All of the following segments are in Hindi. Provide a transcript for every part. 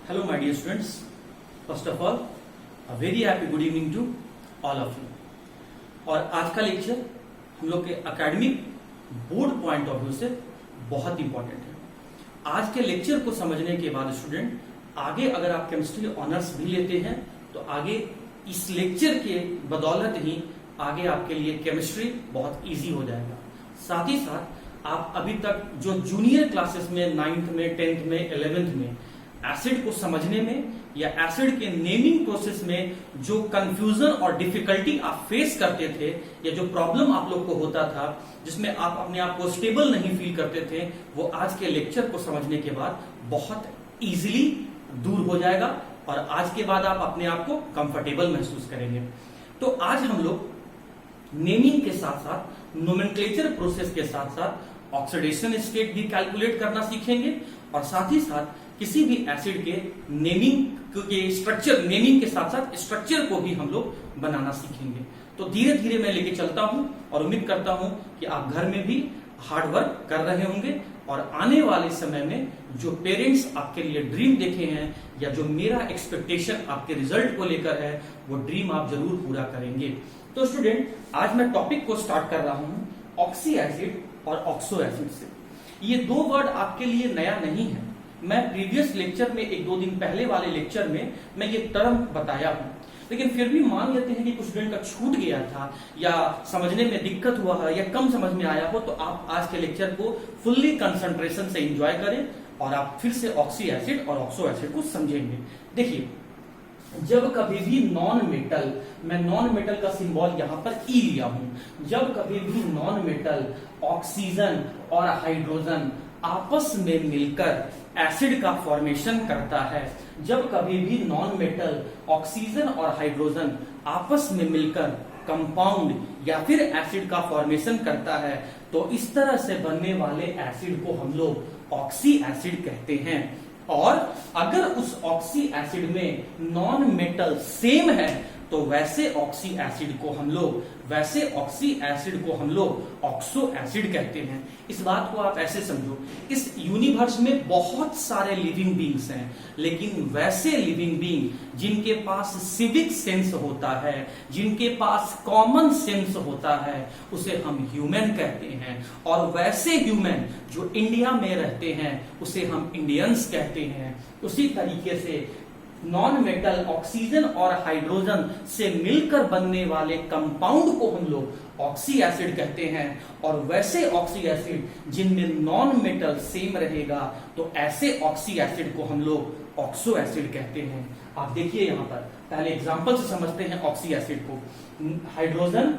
Hello my dear students, first of all a very happy good evening to all of you। और आज का लेक्चर हम लोग के academic board point of view से बहुत इंपॉर्टेंट है। आज के लेक्चर को समझने के बाद स्टूडेंट आगे अगर आप केमिस्ट्री ऑनर्स भी लेते हैं तो आगे इस लेक्चर के बदौलत ही आगे आपके लिए केमिस्ट्री बहुत इजी हो जाएगा। साथ ही साथ आप अभी तक जो जूनियर क्लासेस में 9th में 10th में 11th में एसिड को समझने में या एसिड के नेमिंग प्रोसेस में जो कंफ्यूजन और डिफिकल्टी आप फेस करते थे या जो प्रॉब्लम आप लोग को होता था जिसमें आप अपने आप को स्टेबल नहीं फील करते थे, वो आज के लेक्चर को समझने के बाद बहुत इजीली दूर हो जाएगा और आज के बाद आप अपने आप को कंफर्टेबल महसूस करेंगे। तो आज हम लोग नेमिंग के साथ साथ नोमेनक्लेचर प्रोसेस के साथ साथ ऑक्सीडेशन स्टेट भी कैलकुलेट करना सीखेंगे और साथ ही साथ किसी भी एसिड के नेमिंग के स्ट्रक्चर, नेमिंग के साथ साथ स्ट्रक्चर को भी हम लोग बनाना सीखेंगे। तो धीरे धीरे मैं लेके चलता हूं और उम्मीद करता हूं कि आप घर में भी हार्ड वर्क कर रहे होंगे और आने वाले समय में जो पेरेंट्स आपके लिए ड्रीम देखे हैं या जो मेरा एक्सपेक्टेशन आपके रिजल्ट को लेकर है वो ड्रीम आप जरूर पूरा करेंगे। तो स्टूडेंट आज मैं टॉपिक को स्टार्ट कर रहा हूं ऑक्सी एसिड और ऑक्सो एसिड से। ये दो वर्ड आपके लिए नया नहीं है। मैं प्रीवियस लेक्चर में 1-2 दिन पहले वाले लेक्चर में मैं ये टर्म बताया हूं, लेकिन फिर भी मान लेते हैं कि कुछ स्टूडेंट का छूट गया था या समझने में दिक्कत हुआ है या कम समझ में आया हो, तो आप आज के लेक्चर को फुल्ली कंसंट्रेशन से एंजॉय करें और आप फिर से ऑक्सी एसिड और ऑक्सो एसिड को समझेंगे। देखिए, जब कभी भी नॉन मेटल, मैं नॉन मेटल का सिंबल यहां पर ई लिया हूं, जब कभी भी नॉन मेटल ऑक्सीजन और हाइड्रोजन आपस में मिलकर एसिड का फॉर्मेशन करता है, जब कभी भी नॉन मेटल ऑक्सीजन और हाइड्रोजन आपस में मिलकर कंपाउंड या फिर एसिड का फॉर्मेशन करता है, तो इस तरह से बनने वाले एसिड को हम लोग ऑक्सी एसिड कहते हैं। और अगर उस ऑक्सी एसिड में नॉन मेटल सेम है तो वैसे ऑक्सी एसिड को हम लोग ऑक्सो एसिड कहते हैं। इस बात को आप ऐसे समझो, इस यूनिवर्स में बहुत सारे लिविंग बींग्स हैं, लेकिन वैसे लिविंग बींग जिनके पास सिविक सेंस होता है, जिनके पास कॉमन सेंस होता है, उसे हम ह्यूमन कहते हैं। और वैसे ह्यूमन जो इंडिया में रहते हैं उसे हम इंडियंस कहते हैं। उसी तरीके से नॉन मेटल ऑक्सीजन और हाइड्रोजन से मिलकर बनने वाले कंपाउंड को हम लोग ऑक्सी एसिड कहते हैं। और वैसे ऑक्सी एसिड जिनमें नॉन मेटल सेम रहेगा तो ऐसे ऑक्सी एसिड को हम लोग ऑक्सो एसिड कहते हैं। आप देखिए यहां पर पहले एग्जांपल से समझते हैं ऑक्सी एसिड को। हाइड्रोजन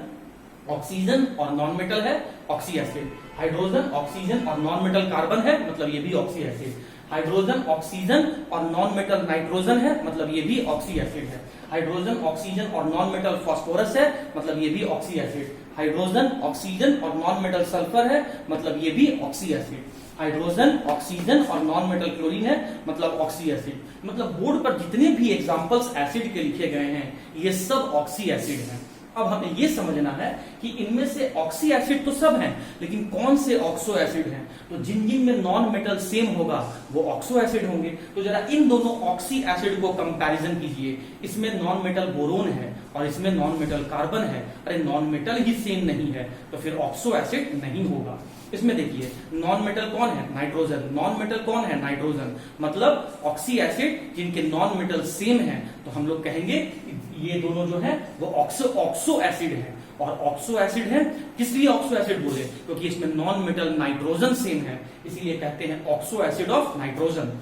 ऑक्सीजन और नॉन मेटल है, ऑक्सी एसिड। हाइड्रोजन ऑक्सीजन और नॉन मेटल कार्बन है, मतलब ये भी ऑक्सी एसिड। हाइड्रोजन ऑक्सीजन और नॉन मेटल नाइट्रोजन है, मतलब ये भी ऑक्सी एसिड है। हाइड्रोजन ऑक्सीजन और नॉन मेटल फास्फोरस है, मतलब ये भी ऑक्सी एसिड। हाइड्रोजन ऑक्सीजन और नॉन मेटल सल्फर है, मतलब ये भी ऑक्सी एसिड। हाइड्रोजन ऑक्सीजन और नॉन मेटल क्लोरीन है, मतलब ऑक्सी एसिड। मतलब बोर्ड पर जितने भी एग्जांपल्स एसिड के लिखे गए हैं ये सब ऑक्सी एसिड हैं। अब हमें यह समझना है कि इनमें से ऑक्सी एसिड तो सब हैं, लेकिन कौन से ऑक्सो एसिड हैं। तो जिन जिन में नॉन मेटल सेम होगा वो ऑक्सो एसिड होंगे। तो जरा इन दोनों ऑक्सी एसिड को कंपैरिजन कीजिए। इसमें नॉन मेटल बोरोन है और इसमें नॉन मेटल कार्बन है। अरे नॉन मेटल ही सेम नहीं है तो फिर ऑक्सो एसिड नहीं होगा। इसमें देखिए, नॉन मेटल कौन है? नाइट्रोजन। नॉन मेटल कौन है? नाइट्रोजन। मतलब ऑक्सी एसिड जिनके नॉन मेटल सेम है तो हम लोग कहेंगे ये दोनों जो है वो ऑक्सो एसिड है। और ऑक्सो एसिड है, किस लिए ऑक्सो एसिड बोले? क्योंकि इसमें नॉन मेटल नाइट्रोजन सेम है, इसीलिए कहते हैं ऑक्सो एसिड ऑफ नाइट्रोजन।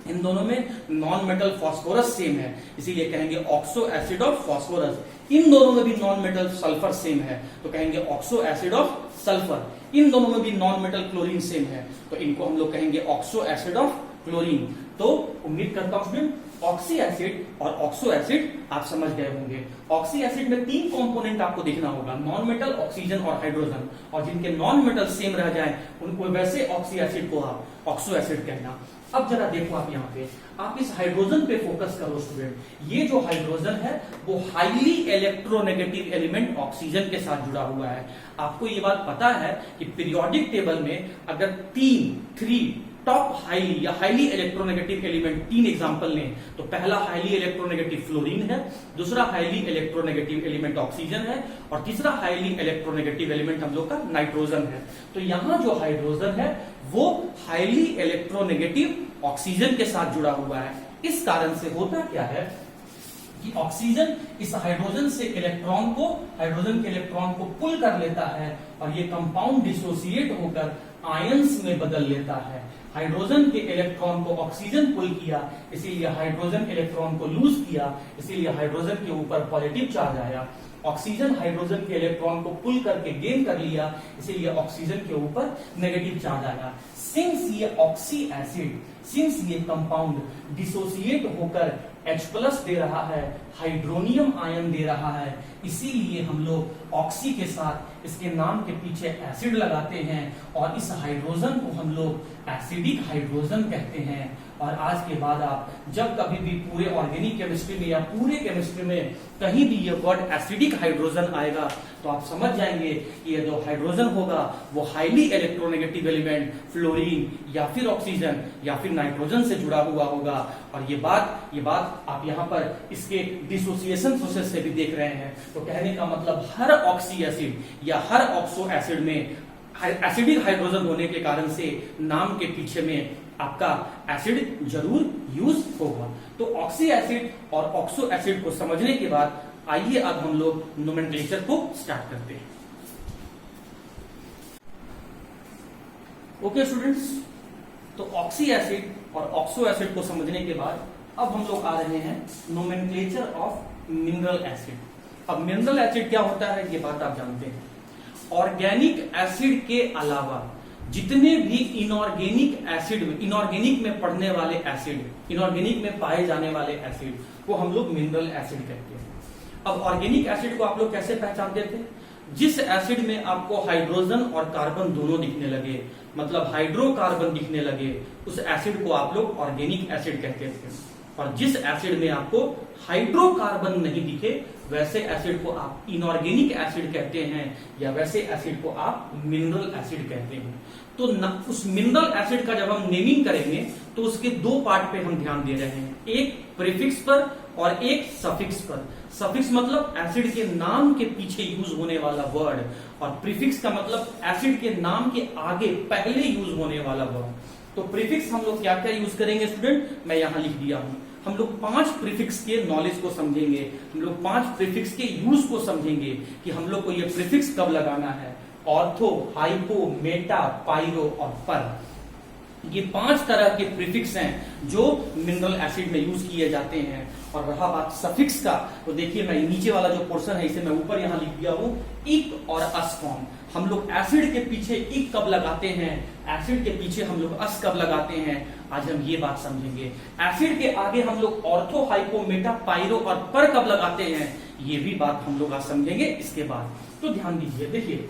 इन दोनों में नॉन मेटल फास्फोरस सेम है, इसीलिए कहेंगे ऑक्सो एसिड ऑफ फास्फोरस। इन दोनों में भी नॉन मेटल सल्फर सेम है तो कहेंगे ऑक्सो एसिड ऑफ सल्फर। इन दोनों में भी नॉन मेटल क्लोरीन सेम है तो इनको हम लोग कहेंगे ऑक्सो एसिड ऑफ क्लोरीन। तो उम्मीद करता हूं ऑक्सी एसिड और ऑक्सो एसिड आप समझ गए होंगे। ऑक्सी एसिड में 3 कंपोनेंट आपको देखना होगा, नॉन मेटल, ऑक्सीजन और हाइड्रोजन। और जिनके नॉन मेटल सेम रह जाएं उनको वैसे ऑक्सी एसिड को आप ऑक्सो एसिड कहना। अब जरा देखो आप यहाँ पे, आप इस हाइड्रोजन पे फोकस करो स्टूडेंट। ये जो हाइड्रोजन है वो हाईली इलेक्ट्रोनेगेटिव एलिमेंट ऑक्सीजन के साथ जुड़ा हुआ है। आपको ये बात पता है कि पीरियोडिक टेबल में अगर 3 टॉप हाईली या हाईली इलेक्ट्रोनेगेटिव एलिमेंट 3 एग्जांपल लें तो पहला हाईली इलेक्ट्रोनेगेटिव फ्लोरीन है, दूसरा हाईली इलेक्ट्रोनेगेटिव एलिमेंट ऑक्सीजन है और तीसरा हाईली इलेक्ट्रोनेगेटिव एलिमेंट हम लोग का नाइट्रोजन है। तो यहां जो हाइड्रोजन है वो हाईली इलेक्ट्रोनेगेटिव ऑक्सीजन के साथ जुड़ा हुआ है। इस कारण से होता क्या है कि ऑक्सीजन इस हाइड्रोजन के इलेक्ट्रॉन को पुल कर लेता है और ये कंपाउंड डिसोसिएट होकर आयंस में बदल लेता है। हाइड्रोजन के इलेक्ट्रॉन को ऑक्सीजन पुल किया, इसीलिए हाइड्रोजन इलेक्ट्रॉन को लूज किया, इसीलिए हाइड्रोजन के ऊपर पॉजिटिव चार्ज आया। ऑक्सीजन हाइड्रोजन के इलेक्ट्रॉन को पुल करके गेन कर लिया, इसीलिए ऑक्सीजन के ऊपर नेगेटिव चार्ज आया। सिंस ये ऑक्सी एसिड, सिंस ये कंपाउंड डिसोसिएट होकर H+ दे रहा है, हाइड्रोनियम आयन दे रहा है, इसीलिए हम लोग ऑक्सी के साथ इसके नाम के पीछे एसिड लगाते हैं और इस हाइड्रोजन को हम लोग एसिडिक हाइड्रोजन कहते हैं। और आज के बाद आप जब कभी भी पूरे ऑर्गेनिक केमिस्ट्री में या पूरे केमिस्ट्री में कहीं भी ये वर्ड एसिडिक हाइड्रोजन आएगा तो आप समझ जाएंगे कि ये जो हाइड्रोजन होगा वो हाईली इलेक्ट्रोनेगेटिव एलिमेंट फ्लोरीन या फिर ऑक्सीजन या फिर नाइट्रोजन से जुड़ा हुआ होगा। और ये बात आप यहाँ पर इसके डिसोसिएशन प्रोसेस से भी देख रहे हैं। तो कहने का मतलब हर ऑक्सी एसिड या हर ऑक्सो एसिड में एसिडिक हाइड्रोजन होने के कारण से नाम के पीछे में आपका एसिड जरूर यूज होगा। तो ऑक्सी एसिड और ऑक्सो एसिड को समझने के बाद आइए अब हम लोग नोमेनक्लेचर को स्टार्ट करते हैं। ओके स्टूडेंट्स, तो ऑक्सी एसिड और ऑक्सो एसिड को समझने के बाद अब हम लोग आ रहे हैं नोमेनक्लेचर ऑफ मिनरल एसिड। अब मिनरल एसिड क्या होता है ये बात आप जानते हैं। ऑर्गेनिक एसिड के अलावा जितने भी इनऑर्गेनिक एसिड में, इनऑर्गेनिक में पड़ने वाले एसिड, इनऑर्गेनिक में पाए जाने वाले एसिड को हम लोग मिनरल एसिड कहते हैं। अब ऑर्गेनिक एसिड को आप लोग कैसे पहचानते थे? जिस एसिड में आपको हाइड्रोजन और कार्बन दोनों दिखने लगे, मतलब हाइड्रोकार्बन दिखने लगे, उस एसिड को आप लोग ऑर्गेनिक एसिड कहते थे। और जिस एसिड में आपको हाइड्रोकार्बन नहीं दिखे वैसे एसिड को आप इनऑर्गेनिक एसिड कहते हैं या वैसे एसिड को आप मिनरल एसिड कहते हैं। तो उस मिनरल एसिड का जब हम नेमिंग करेंगे तो उसके दो पार्ट पे हम ध्यान दे रहे हैं, एक प्रीफिक्स पर और एक सफिक्स पर। सफिक्स मतलब एसिड के नाम के पीछे यूज होने वाला वर्ड और प्रीफिक्स का मतलब एसिड के नाम के आगे पहले यूज होने वाला वर्ड। तो प्रीफिक्स हम लोग क्या क्या यूज करेंगे स्टूडेंट, मैं यहां लिख दिया हूं। हम लोग 5 प्रीफिक्स के नॉलेज को समझेंगे, हम लोग 5 प्रीफिक्स के यूज को समझेंगे कि हम लोग को ये प्रीफिक्स कब लगाना है। ऑर्थो, हाइपो, मेटा, पाइरो और पर, ये 5 तरह के प्रीफिक्स हैं जो मिनरल एसिड में यूज किए जाते हैं। और रहा बात सफिक्स का, तो देखिए मैं नीचे वाला जो पोर्शन है इसे मैं ऊपर यहां लिख दिया हूं, इक और अस फॉर्म। हम लोग एसिड के पीछे इक कब लगाते हैं, एसिड के पीछे हम लोग अस कब लगाते हैं, आज हम ये बात समझेंगे। एसिड के आगे हम लोग ऑर्थो, हाइपो, मेटा, पाइरो और पर कब लगाते हैं, ये भी बात हम लोग आज समझेंगे इसके बाद। तो ध्यान दीजिए, देखिए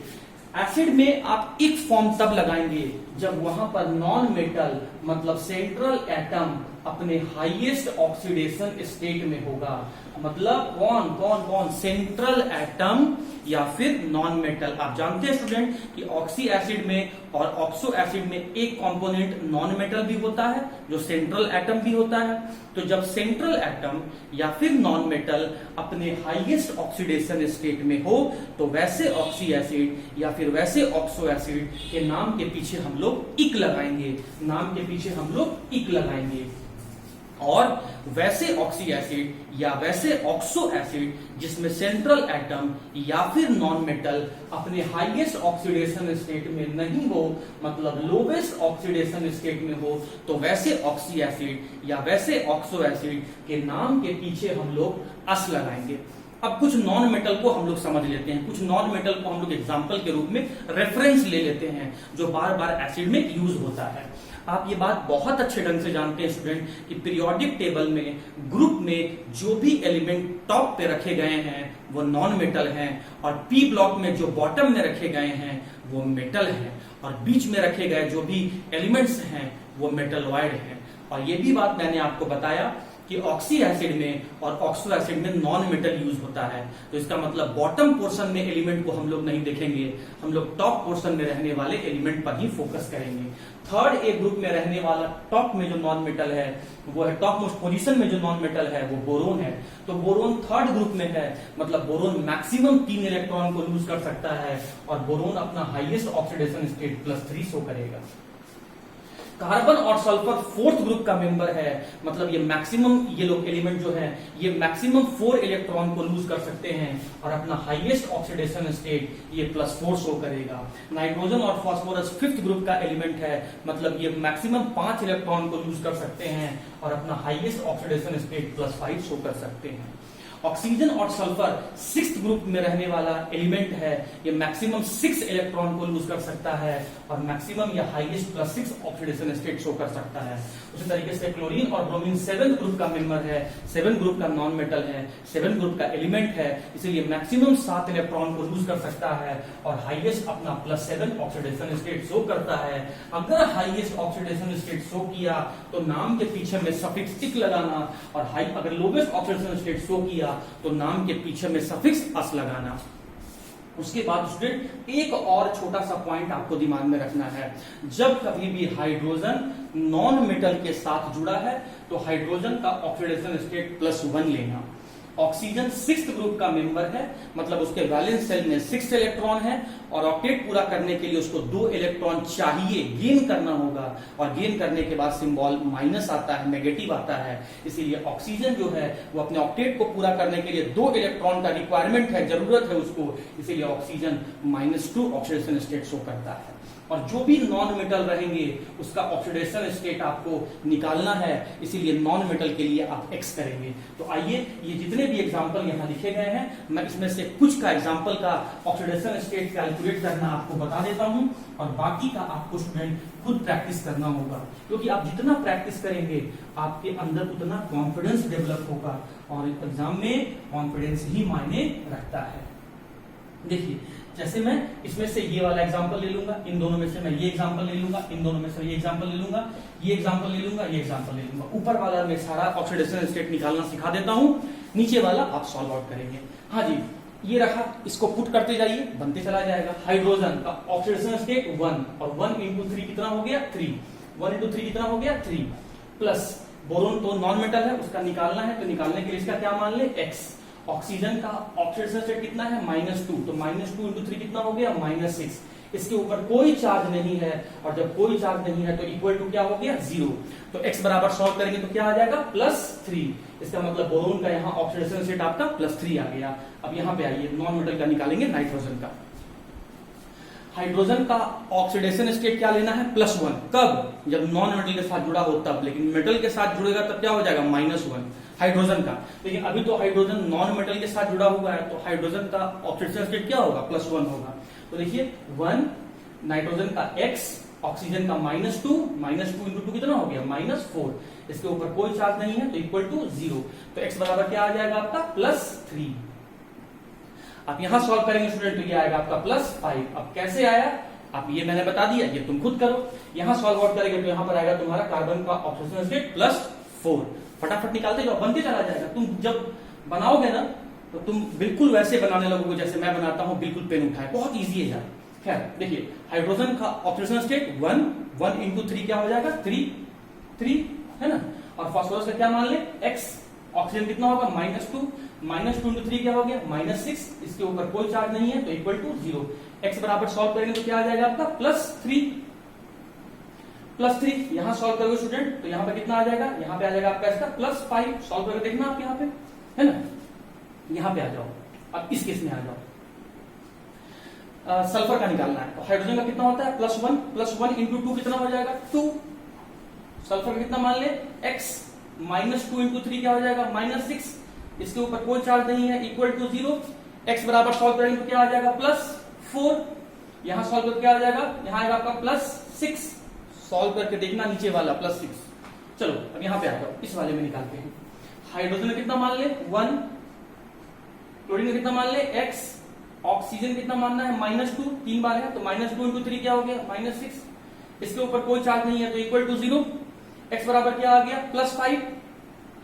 एसिड में आप इक फॉर्म तब लगाएंगे जब वहां पर नॉन मेटल मतलब सेंट्रल एटम अपने हाईएस्ट ऑक्सीडेशन स्टेट में होगा। मतलब कौन कौन कौन, सेंट्रल एटम या फिर नॉन मेटल। आप जानते हैं स्टूडेंट कि ऑक्सी एसिड में और ऑक्सो एसिड में एक कंपोनेंट नॉन मेटल भी होता है जो सेंट्रल एटम भी होता है। तो जब सेंट्रल एटम या फिर नॉन मेटल अपने हाईएस्ट ऑक्सीडेशन स्टेट में हो तो वैसे ऑक्सी एसिड या फिर वैसे ऑक्सो एसिड के नाम के पीछे हम लोग इक लगाएंगे, नाम के पीछे हम लोग इक लगाएंगे। और वैसे ऑक्सी एसिड या वैसे ऑक्सो एसिड जिसमें सेंट्रल एटम या फिर नॉन मेटल अपने हाईएस्ट ऑक्सीडेशन स्टेट में नहीं हो, मतलब लोवेस्ट ऑक्सीडेशन स्टेट में हो, तो वैसे ऑक्सी एसिड या वैसे ऑक्सो एसिड के नाम के पीछे हम लोग अस लगाएंगे। अब कुछ नॉन मेटल को हम लोग समझ लेते हैं, कुछ नॉन मेटल को हम लोग एग्जाम्पल के रूप में रेफरेंस ले लेते हैं जो बार बार एसिड में यूज होता है। आप ये बात बहुत अच्छे ढंग से जानते हैं स्टूडेंट कि पीरियोडिक टेबल में ग्रुप में जो भी एलिमेंट टॉप पे रखे गए हैं वो नॉन मेटल हैं और पी ब्लॉक में जो बॉटम में रखे गए हैं वो मेटल हैं और बीच में रखे गए जो भी एलिमेंट्स हैं वो मेटलॉइड हैं। और ये भी बात मैंने आपको बताया कि ऑक्सी एसिड में और ऑक्सो एसिड में नॉन मेटल यूज होता है। तो इसका मतलब बॉटम पोर्शन में एलिमेंट को हम लोग नहीं देखेंगे, हम लोग टॉप पोर्शन में रहने वाले एलिमेंट पर ही फोकस करेंगे। थर्ड ए ग्रुप में रहने वाला टॉप में जो नॉन मेटल है वो है, टॉप मोस्ट पोजीशन में जो नॉन मेटल है वो बोरोन है। तो बोरोन थर्ड ग्रुप में है, मतलब बोरोन मैक्सिमम 3 इलेक्ट्रॉन को लूज कर सकता है और बोरोन अपना हाईएस्ट ऑक्सीडेशन स्टेट +3 शो करेगा। कार्बन और सल्फर फोर्थ ग्रुप का मेंबर है, मतलब ये मैक्सिमम, ये लोग एलिमेंट जो है ये मैक्सिमम 4 इलेक्ट्रॉन को लूज कर सकते हैं और अपना हाईएस्ट ऑक्सीडेशन स्टेट ये +4 शो करेगा। नाइट्रोजन और फास्फोरस फिफ्थ ग्रुप का एलिमेंट है, मतलब ये मैक्सिमम 5 इलेक्ट्रॉन को लूज कर सकते हैं और अपना हाईएस्ट ऑक्सीडेशन स्टेट +5 शो कर सकते हैं। ऑक्सीजन और सल्फर सिक्स्थ ग्रुप में रहने वाला एलिमेंट है, ये मैक्सिमम 6 इलेक्ट्रॉन को लूज कर सकता है और मैक्सिमम या हाईएस्ट +6 ऑक्सीडेशन स्टेट शो कर सकता है। उसी तरीके से क्लोरीन और ब्रोमीन 7 ग्रुप का मेंबर है, 7 ग्रुप का नॉन मेटल है, 7 ग्रुप का एलिमेंट है, इसीलिए मैक्सिमम 7 इलेक्ट्रॉन को लूज कर सकता है और हाईएस्ट अपना +7 ऑक्सीडेशन स्टेट शो करता है। अगर हाईएस्ट ऑक्सीडेशन स्टेट शो किया तो नाम के पीछे में सफिक्स टिक लगाना, और अगर लोवेस्ट ऑक्सीडेशन स्टेट शो किया तो नाम के पीछे में सफिक्स अस लगाना। उसके बाद स्टूडेंट एक और छोटा सा पॉइंट आपको दिमाग में रखना है, जब कभी भी हाइड्रोजन नॉन मेटल के साथ जुड़ा है तो हाइड्रोजन का ऑक्सीडेशन स्टेट +1 लेना। ऑक्सीजन सिक्स्थ ग्रुप का मेंबर है, मतलब उसके वैलेंस सेल में 6 इलेक्ट्रॉन है और ऑक्टेट पूरा करने के लिए उसको 2 इलेक्ट्रॉन चाहिए, गेन करना होगा, और गेन करने के बाद सिंबल माइनस आता है, नेगेटिव आता है। इसीलिए ऑक्सीजन जो है वो अपने ऑक्टेट को पूरा करने के लिए 2 इलेक्ट्रॉन का रिक्वायरमेंट है, जरूरत है उसको, इसीलिए ऑक्सीजन -2 ऑक्सीडेशन स्टेट शो करता है। और जो भी नॉन मेटल रहेंगे उसका ऑक्सीडेशन स्टेट आपको निकालना है, इसीलिए नॉन मेटल के लिए आप X करेंगे। तो आइए ये जितने भी एग्जांपल यहाँ लिखे गए हैं, मैं इसमें से कुछ का एग्जांपल का ऑक्सीडेशन स्टेट कैलकुलेट करना आपको बता देता हूं, और बाकी का आपको स्टूडेंट खुद प्रैक्टिस करना होगा, क्योंकि आप जितना प्रैक्टिस करेंगे आपके अंदर उतना कॉन्फिडेंस डेवलप होगा, और एग्जाम में कॉन्फिडेंस ही मायने रखता है। देखिए, जैसे मैं इसमें से ये वाला एग्जांपल ले लूंगा, इन दोनों में से मैं ये एग्जांपल ले लूंगा, इन दोनों में से ये एग्जांपल ले लूंगा, ये एग्जांपल ले लूंगा, ये एग्जांपल ले लूंगा। ऊपर वाला मैं सारा ऑक्सीडेशन स्टेट निकालना सिखा देता हूं, नीचे वाला आप सॉल्व आउट करेंगे। हाँ जी, ये रहा, इसको पुट करते जाइए, बनते चला जाएगा। हाइड्रोजन का ऑक्सीडेशन स्टेट 1, और 1 × 3 कितना हो गया 3, 1 × 3 कितना हो गया 3, प्लस बोरोन तो नॉन मेटल है, उसका निकालना है, तो निकालने के लिए इसका क्या मान ले X। ऑक्सीजन का ऑक्सीडेशन स्टेट कितना है -2, तो -2 × 3 कितना हो गया -6। इसके ऊपर कोई चार्ज नहीं है, और जब कोई चार्ज नहीं है तो इक्वल टू क्या हो गया 0। तो x बराबर सॉल्व करेंगे तो क्या आ जाएगा +3। इसका मतलब बोरोन का यहाँ ऑक्सीडेशन स्टेट आपका +3 आ गया। अब यहाँ पे आइए, नॉन मेटल का निकालेंगे, नाइट्रोजन का। हाइड्रोजन का ऑक्सीडेशन स्टेट क्या लेना है +1, कब? जब नॉन मेटल के साथ जुड़ा हो तब, लेकिन मेटल के साथ जुड़ेगा तब क्या हो जाएगा -1 हाइड्रोजन का। लेकिन अभी तो हाइड्रोजन नॉन मेटल के साथ जुड़ा हुआ है, तो हाइड्रोजन का ऑक्सीडेशन स्टेट क्या होगा +1 होगा। तो देखिए 1 नाइट्रोजन का X, ऑक्सीजन का -2, -2 × 2 कितना हो गया -4। इसके ऊपर कोई चार्ज नहीं है तो इक्वल टू 0। तो x बराबर क्या आ जाएगा आपका +3। आप यहां सॉल्व करेंगे स्टूडेंट तो ये आएगा आपका +5। अब कैसे आया आप, ये मैंने बता दिया, ये तुम खुद करो। यहां सॉल्व आउट करेंगे तो यहां पर आएगा तुम्हारा कार्बन का ऑक्सीडेशन स्टेट +4। फटाफट निकालते जाओ, बनते चला जाएगा। तुम जब बनाओगे ना तो तुम बिल्कुल वैसे बनाने लगोगे जैसे मैं बनाता हूं, बिल्कुल पेन उठाए, बहुत इजी है यार। खैर देखिए, हाइड्रोजन का ऑक्सीडेशन स्टेट 1, 1 × 3 क्या हो जाएगा 3 है ना, और फास्फोरस का क्या मान ले X। ऑक्सीजन कितना होगा -2, -2 × 3 क्या हो गया -6। इसके ऊपर कोई चार्ज नहीं है तो इक्वल टू 0। x बराबर सॉल्व करेंगे तो क्या आ जाएगा आपका +3। यहां सॉल्व करोगे स्टूडेंट तो यहां पे कितना आ जाएगा, यहां पे आ जाएगा आपका इसका +5। सॉल्व करके देखना आप यहां पे, है ना। यहां पे आ जाओ, अब इस केस में आ जाओ, सल्फर का निकालना है। तो हाइड्रोजन का कितना होता है +1, +1 × 2 कितना हो जाएगा 2। सल्फर का कितना मान ले X, -2 × 3 क्या हो जाएगा -6। इसके ऊपर कोई चार्ज नहीं है, इक्वल टू 0। x बराबर सॉल्व करेंगे तो क्या आ जाएगा +4। यहां सॉल्व करके क्या आ जाएगा, यहां आएगा आपका +6। सॉल्व करके देखना नीचे वाला +6। चलो अब यहां पे आ जाओ, इस वाले में निकालते हैं। हाइड्रोजन में कितना मान ले 1, क्लोरीन में कितना मान ले X, ऑक्सीजन कितना मानना है -2, 3 बार है तो -2 × 3 क्या हो गया -6। इसके ऊपर कोई चार्ज नहीं है तो इक्वल टू 0। x बराबर क्या आ गया +5।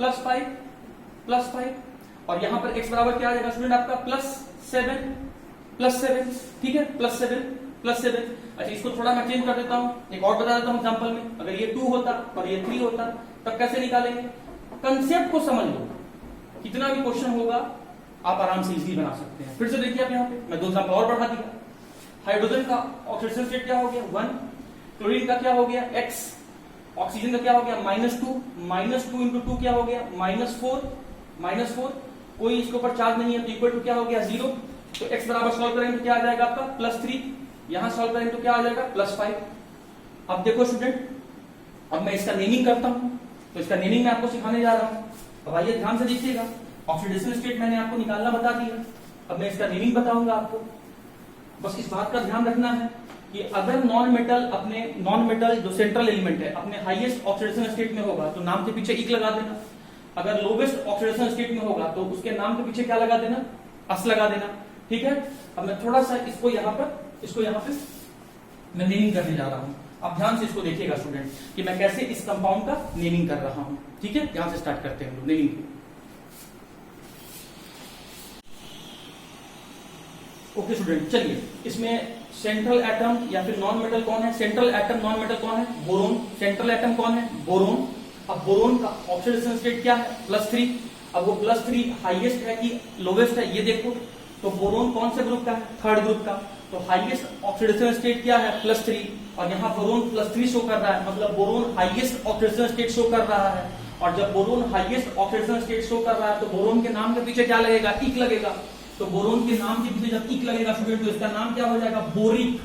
+5 और यहां पर x बराबर क्या आ जाएगा स्टूडेंट आपका +7 ठीक है, +7 अच्छा इसको थोड़ा मैं चेंज कर देता हूं, एक और बता देता हूं एग्जांपल में, अगर ये 2 होता और ये 3 होता तब कैसे निकालेंगे। कंसेप्ट को समझ लो, कितना भी क्वेश्चन होगा आप आराम से इजीली बना सकते हैं। फिर से देखिए आप यहाँ पे मैं 2 एग्जांपल और बढ़ा दिया। हाइड्रोजन का ऑक्सीडेशन स्टेट क्या हो गया 1, क्लोरीन का क्या हो गया x, ऑक्सीजन का क्या हो गया -2 इंटू 2 क्या हो गया -4, कोई इसके ऊपर चार्ज नहीं है तो इक्वल टू क्या हो गया 0। तो x बराबर सॉल्व करेंगे तो क्या आ जाएगा आपका +3, यहां सॉल्व करेंगे तो क्या आ जाएगा +5। अब देखो स्टूडेंट, अब मैं इसका नेमिंग करता हूं, तो इसका नेमिंग मैं आपको सिखाने जा रहा हूं। अब आइए ध्यान से देखिएगा, ऑक्सीडेशन स्टेट मैंने आपको निकालना बता दिया, अब मैं इसका नेमिंग बताऊंगा आपको। बस इस बात का ध्यान रखना है कि अगर नॉन मेटल जो सेंट्रल एलिमेंट है अपने हाईएस्ट ऑक्सीडेशन स्टेट में होगा तो नाम के पीछे इक लगा देना, अगर लोवेस्ट ऑक्सीडेशन स्टेट में होगा तो उसके नाम के पीछे क्या लगा देना, अस लगा देना, ठीक है। अब मैं थोड़ा सा इसको यहाँ पे मैं नेमिंग करने जा रहा हूं। अब ध्यान से इसको देखिएगा स्टूडेंट कि मैं कैसे इस कंपाउंड का नेमिंग कर रहा हूं, ठीक है। यहां से स्टार्ट करते हैं नेमिंग। ओके स्टूडेंट, चलिए इसमें सेंट्रल एटम या फिर नॉन मेटल कौन है, सेंट्रल एटम नॉन मेटल कौन है, बोरोन। सेंट्रल एटम कौन है, बोरोन। अब बोरोन का ऑक्सीडेशन स्टेट क्या है +3। अब वो +3 हाईएस्ट है कि लोवेस्ट है ये देखो, तो बोरोन कौन से ग्रुप का है, थर्ड ग्रुप का, तो हाईएस्ट ऑक्सीडेशन स्टेट क्या है +3 और यहाँ बोरोन +3 शो कर रहा है, मतलब boron highest oxidation state show कर रहा है। और जब boron highest oxidation state show कर रहा है तो बोरोन के नाम के पीछे क्या लगेगा, इक लगेगा। तो बोरोन के नाम के पीछे जब इक लगेगा स्टूडेंट तो इसका नाम क्या हो जाएगा, बोरिक,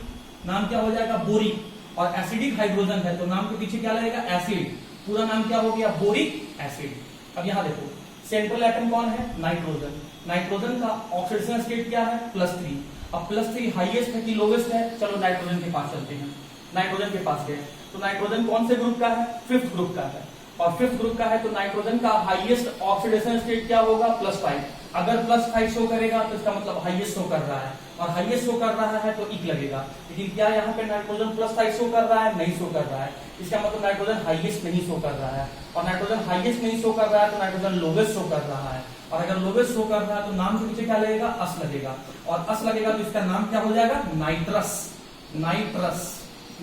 नाम क्या हो जाएगा बोरिक। और एसिडिक हाइड्रोजन है तो नाम के पीछे क्या लगेगा, एसिड, पूरा नाम क्या हो गया, बोरिक एसिड। अब यहाँ देखो सेंट्रल एटम कौन है, नाइट्रोजन। नाइट्रोजन का ऑक्सीडेशन स्टेट क्या है +3। अब +3 हाईएस्ट है कि लोवेस्ट है, चलो नाइट्रोजन के पास चलते हैं, नाइट्रोजन के पास गए तो नाइट्रोजन कौन से ग्रुप का है, 5th ग्रुप का है। और 5th ग्रुप का है तो नाइट्रोजन का हाईएस्ट ऑक्सीडेशन स्टेट क्या होगा +5। अगर +5 शो करेगा तो इसका मतलब हाईएस्ट शो कर रहा है, और हाईएस्ट शो कर रहा है तो इक लगेगा। लेकिन क्या यहाँ पे नाइट्रोजन +5 शो कर रहा है, नहीं शो कर रहा है, इसका मतलब नाइट्रोजन हाईएस्ट नहीं शो कर रहा है। और नाइट्रोजन हाईएस्ट नहीं शो कर रहा है तो नाइट्रोजन लोवेस्ट शो कर रहा है। और अगर लोवेस्ट शो कर रहा है तो नाम के पीछे क्या लगेगा, अस लगेगा, और अस लगेगा तो इसका नाम क्या हो जाएगा,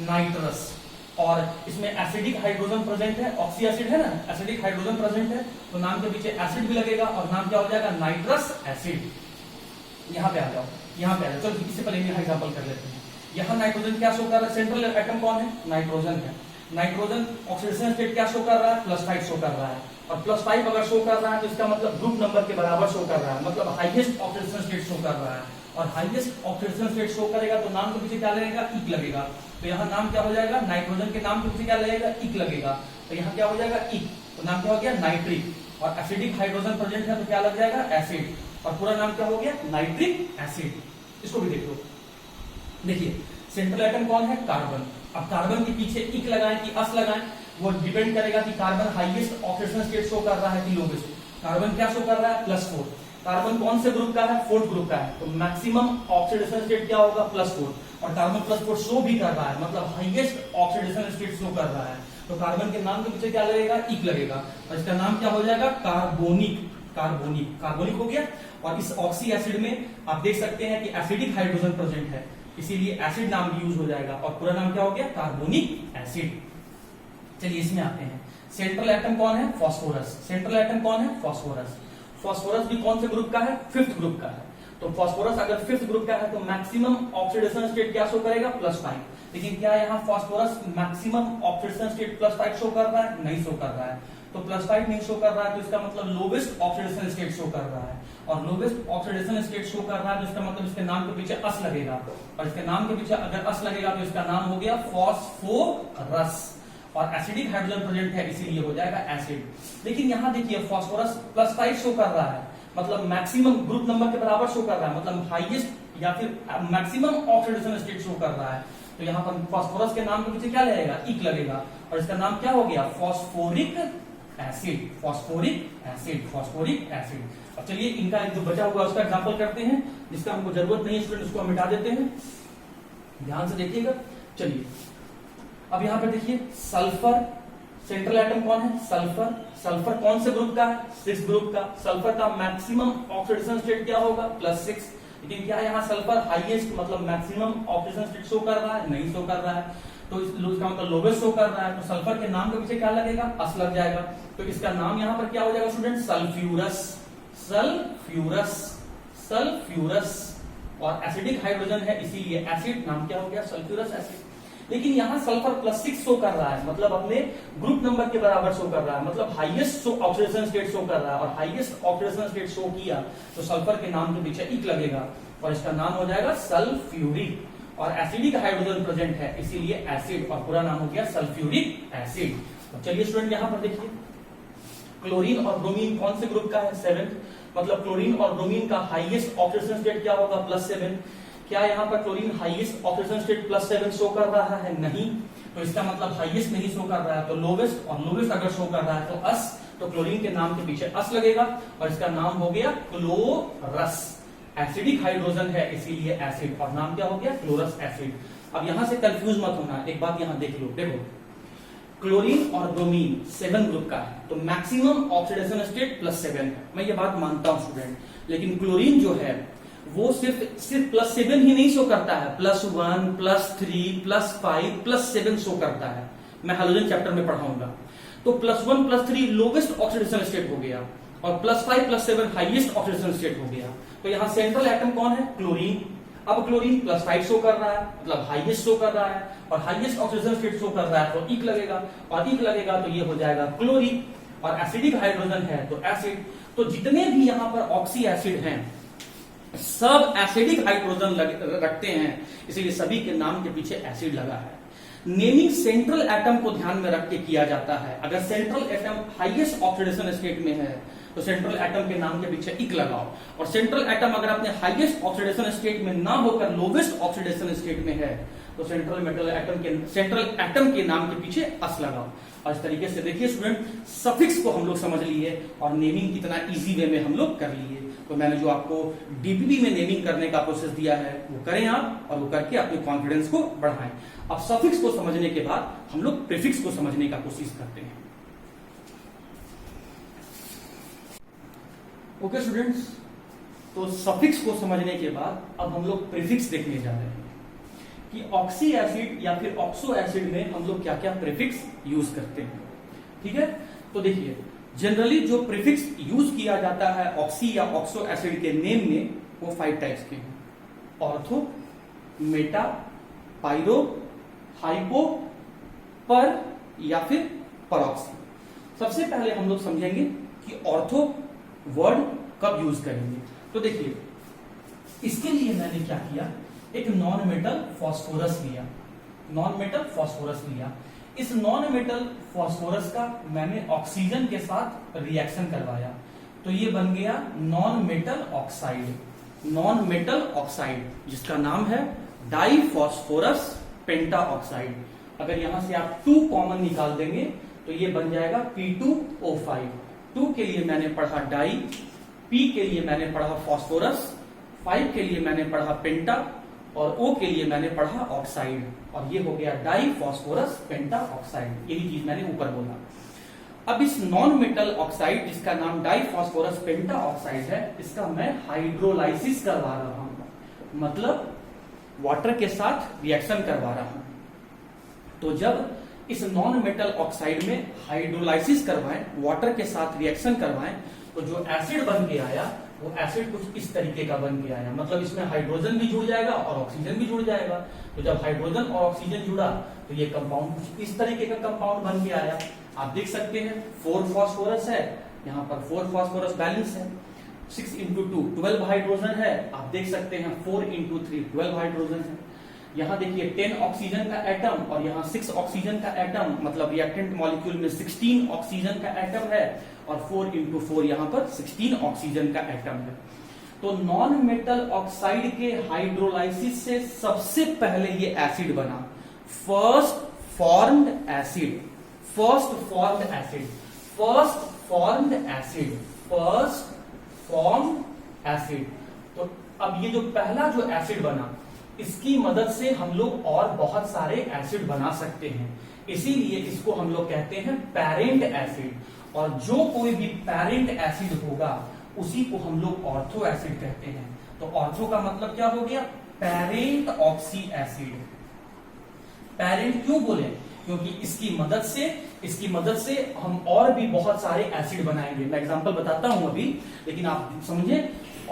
नाइट्रस। और इसमें एसिडिक हाइड्रोजन प्रेजेंट है, ऑक्सी एसिड है ना, एसिडिक हाइड्रोजन प्रेजेंट है तो नाम के पीछे एसिड भी लगेगा और नाम क्या हो जाएगा, नाइट्रस एसिड। यहाँ पे आ जाओ, चलो इससे पहले यहाँ एग्जांपल कर लेते हैं। यहाँ नाइट्रोजन क्या शो कर रहा है, सेंट्रल एटम कौन है, नाइट्रोजन है। नाइट्रोजन ऑक्सीडेशन स्टेट क्या शो कर रहा है, +5 शो कर रहा है, और +5 अगर शो कर रहा है तो इसका मतलब ग्रुप नंबर के बराबर शो कर रहा है, मतलब हाईएस्ट ऑक्सीडेशन स्टेट शो कर रहा है। और हाईएस्ट ऑक्सीडेशन स्टेट शो करेगा तो नाम के पीछे क्या लगेगा, इक लगेगा। तो यहाँ नाम क्या हो जाएगा, नाइट्रोजन के नाम के पीछे क्या लगेगा, इक लगेगा, तो यहाँ क्या हो जाएगा, इक, तो नाम क्या हो गया, नाइट्रिक। और एसिडिक हाइड्रोजन प्रेजेंट है तो क्या लग जाएगा, एसिड, और पूरा नाम क्या हो गया, नाइट्रिक एसिड। इसको भी देखो, देखिए सेंट्रल एटम कौन है, कार्बन। अब कार्बन के पीछे इक लगाएं कि अस लगाएं, वो डिपेंड करेगा कि carbon highest oxidation state show कर रहा है कि लोवेस्ट। कार्बन क्या शो कर रहा है, +4। कार्बन कौन से ग्रुप का है, 4th ग्रुप का है, तो मैक्सिमम ऑक्सीडेशन स्टेट क्या होगा, +4। और कार्बन +4 शो भी कर रहा है, मतलब हाईएस्ट ऑक्सीडेशन स्टेट शो कर रहा है, तो कार्बन के नाम के पीछे क्या लगेगा, इक लगेगा, और इसका नाम क्या हो जाएगा, कार्बोनिक हो गया। और इस ऑक्सी एसिड में आप देख सकते हैं कि एसिडिक हाइड्रोजन प्रेजेंट है, इसीलिए एसिड नाम भी यूज हो जाएगा, और पूरा नाम क्या हो गया, कार्बोनिक एसिड। चलिए इसमें आते हैं, सेंट्रल एटम कौन है, फास्फोरस। सेंट्रल एटम कौन है, फास्फोरस। फास्फोरस भी कौन से ग्रुप का है, 5th ग्रुप का है। तो फास्फोरस अगर 5th ग्रुप का है तो मैक्सिमम ऑक्सीडेशन स्टेट क्या शो करेगा, +5। लेकिन क्या यहाँ phosphorus maximum oxidation state +5 show कर रहा है, नहीं शो कर रहा है। तो +5 नहीं शो कर रहा है तो इसका मतलब लोवेस्ट ऑक्सीडेशन स्टेट शो कर रहा है, और लोवेस्ट ऑक्सीडेशन स्टेट शो कर रहा है तो इसका मतलब इसके नाम के पीछे अस लगेगा, और इसके नाम के पीछे अगर अस लगेगा तो इसका नाम हो गया फास्फोरस। और एसिडिक हाइड्रोजन प्रेजेंट है इसीलिए हो जाएगा एसिड। लेकिन यहाँ देखिए फास्फोरस +5 शो कर रहा है, मतलब मैक्सिमम ग्रुप नंबर के बराबर शो कर रहा है, मतलब हाईएस्ट या फिर मैक्सिमम ऑक्सीडेशन स्टेट शो कर रहा है। तो यहाँ पर फास्फोरस के नाम के पीछे क्या लगेगा, इक लगेगा, और इसका नाम क्या हो गया, फास्फोरिक एसिड। अब चलिए इनका जो बचा हुआ उसका एग्जांपल करते हैं, जिसका हमको जरूरत नहीं है स्टूडेंट, उसको हम मिटा देते हैं। ध्यान से देखिएगा, चलिए अब यहाँ पर देखिए सल्फर, सेंट्रल एटम कौन है? सल्फर। सल्फर कौन से ग्रुप का है? 6 ग्रुप का। सल्फर का मैक्सिमम ऑक्सीडेशन स्टेट क्या होगा? +6। लेकिन क्या यहाँ सल्फर हाईएस्ट मतलब मैक्सिमम ऑक्सीडेशन स्टेट शो कर रहा है? नहीं शो कर रहा है, तो इसका मतलब लोवेस्ट शो कर रहा है। तो सल्फर के नाम के पीछे क्या लगेगा? अस लग जाएगा। तो इसका नाम यहाँ पर क्या हो जाएगा स्टूडेंट? सल्फ्यूरस। Sulphurous, sulphurous. और एसिडिक हाइड्रोजन है इसीलिए एसिड, नाम क्या हो गया? Sulphurous acid. लेकिन यहाँ सल्फर +6 शो कर रहा है, मतलब अपने ग्रुप नंबर के बराबर शो कर रहा है, मतलब हाईएस्ट ऑक्सीडेशन स्टेट शो कर रहा है। और हाईएस्ट ऑक्सीडेशन स्टेट शो किया तो सल्फर के नाम के पीछे इक लगेगा और इसका नाम हो जाएगा सल्फ्यूरिक। और एसिडिक हाइड्रोजन प्रेजेंट है इसीलिए एसिड, और पूरा नाम हो गया सल्फ्यूरिक एसिड। तो चलिए स्टूडेंट यहाँ पर देखिए, क्लोरीन और ब्रोमीन कौन से ग्रुप का है? 7th। मतलब क्लोरीन और ब्रोमीन का हाईएस्ट ऑक्सीडेशन स्टेट क्या होगा? +7। क्या यहाँ पर chlorine highest oxidation state +7 show कर रहा है? नहीं। तो इसका मतलब हाईएस्ट नहीं शो कर रहा है, तो लोवेस्ट, और लोवेस्ट अगर शो कर रहा है तो अस, तो क्लोरीन के नाम के पीछे अस लगेगा और इसका नाम हो गया क्लोरस। एसिडिक हाइड्रोजन है इसीलिए एसिड, और नाम क्या हो गया? Chlorous acid. अब यहां से कंफ्यूज मत होना, एक बात यहां देख लो। देखो, क्लोरीन और ब्रोमीन 7 ग्रुप का है, तो मैक्सिमम ऑक्सीडेशन स्टेट +7 है, मैं ये बात मानता हूं स्टूडेंट। लेकिन क्लोरीन जो है वो सिर्फ +7 ही नहीं शो करता है, +1, +3, +5, +7 शो करता है। मैं हाइड्रोजन चैप्टर में पढ़ाऊंगा। तो +1, +3 लोवेस्ट ऑक्सीडेशन स्टेट हो गया और +5, +7 हाईएस्ट ऑक्सीडेशन स्टेट हो गया। तो यहाँ सेंट्रल एटम कौन है? क्लोरीन। अब क्लोरीन +5 शो कर रहा है, मतलब हाईएस्ट शो कर रहा है, और हाईएस्ट ऑक्सीडेशन स्टेट शो कर रहा है तो इक लगेगा, और इक लगेगा तो ये हो जाएगा क्लोरीन। और एसिडिक हाइड्रोजन है तो एसिड। तो जितने भी यहाँ पर ऑक्सी एसिड हैं सब एसिडिक हाइड्रोजन रखते हैं, इसलिए सभी के नाम के पीछे एसिड लगा है। नेमिंग सेंट्रल एटम को ध्यान में रख के किया जाता है। अगर central atom highest oxidation state में है तो सेंट्रल एटम के नाम के पीछे इक लगाओ, और सेंट्रल एटम अगर अपने हाईएस्ट ऑक्सीडेशन स्टेट में ना होकर लोवेस्ट ऑक्सीडेशन स्टेट में है तो सेंट्रल एटम के नाम के पीछे अस लगाओ। और इस तरीके से देखिए स्टूडेंट, सफिक्स को हम लोग समझ लिए और नेमिंग कितना इजी वे में हम लोग कर लिए। तो मैंने जो आपको डीपीपी में नेमिंग करने का प्रोसेस दिया है वो करें आप, और वो करके अपने कॉन्फिडेंस को बढ़ाएं। अब सफिक्स को समझने के बाद हम लोग प्रीफिक्स को समझने का कोशिश करते हैं। ओके स्टूडेंट्स, तो सफिक्स को समझने के बाद अब हम लोग प्रीफिक्स देखने जा रहे हैं कि ऑक्सी एसिड या फिर ऑक्सो एसिड में हम लोग क्या क्या प्रीफिक्स यूज करते हैं। ठीक है, तो देखिए जनरली जो प्रीफिक्स यूज किया जाता है ऑक्सी या ऑक्सो एसिड के नेम में वो 5 टाइप्स के हैं: ऑर्थो, मेटा, पाइरो, हाइपो, पर या फिर परऑक्सी। सबसे पहले हम लोग समझेंगे कि ऑर्थो वर्ड कब यूज करेंगे। तो देखिए, इसके लिए मैंने क्या किया, एक नॉन मेटल फास्फोरस लिया। नॉन मेटल फास्फोरस लिया, इस नॉन मेटल फास्फोरस का मैंने ऑक्सीजन के साथ रिएक्शन करवाया, तो ये बन गया non metal oxide. Non metal oxide जिसका नाम है डाईफॉस्फोरस पेंटाऑक्साइड। अगर यहां से आप 2 कॉमन निकाल देंगे तो ये बन जाएगा P2O5। 2 के लिए मैंने पढ़ा डाई, P के लिए मैंने पढ़ा फास्फोरस, 5 के लिए मैंने पढ़ा पेंटा, और O के लिए मैंने पढ़ा ऑक्साइड, और ये हो गया डाईफॉस्फोरस पेंटाऑक्साइड। यही चीज मैंने ऊपर बोला। अब इस नॉन मेटल ऑक्साइड जिसका नाम डाईफॉस्फोरस पेंटाऑक्साइड है, इसका मैं हाइड्रोलाइसिस करवा रहा हूं, मतलब वाटर के साथ रिएक्शन करवा रहा हूं। तो जब इस नॉन मेटल ऑक्साइड में हाइड्रोलाइसिस करवाएं, वाटर के साथ रिएक्शन करवाएं, तो जो एसिड बन के आया वो एसिड कुछ इस तरीके का बन के आया, मतलब इसमें हाइड्रोजन भी जुड़ जाएगा और ऑक्सीजन भी जुड़ जाएगा। तो जब हाइड्रोजन और ऑक्सीजन जुड़ा तो ये कंपाउंड कुछ इस तरीके का कंपाउंड बन के आया। आप देख सकते हैं 4 फास्फोरस है, यहाँ पर 4 फास्फोरस बैलेंस है, 6 × 2 12 हाइड्रोजन है। आप देख सकते हैं 4 × 3 12 हाइड्रोजन है। यहाँ देखिए 10 ऑक्सीजन का एटम और यहाँ 6 ऑक्सीजन का एटम, मतलब रिएक्टेंट मॉलिक्यूल में 16 ऑक्सीजन का एटम है, और 4 × 4 यहाँ पर 16 ऑक्सीजन का एटम है। तो नॉन मेटल ऑक्साइड के हाइड्रोलाइसिस से सबसे पहले ये एसिड बना, first formed acid. First formed acid, first formed acid, first formed acid. तो अब ये जो पहला जो एसिड बना, इसकी मदद से हम लोग और बहुत सारे एसिड बना सकते हैं। इसीलिए इसको हम लोग कहते हैं पेरेंट एसिड, और जो कोई भी पेरेंट एसिड होगा उसी को हम लोग ऑर्थो एसिड कहते हैं। तो ऑर्थो का मतलब क्या हो गया? Parent oxy acid. पेरेंट क्यों बोले? क्योंकि इसकी मदद से हम और भी बहुत सारे एसिड बनाएंगे। मैं एग्जांपल बताता हूं अभी, लेकिन आप समझे,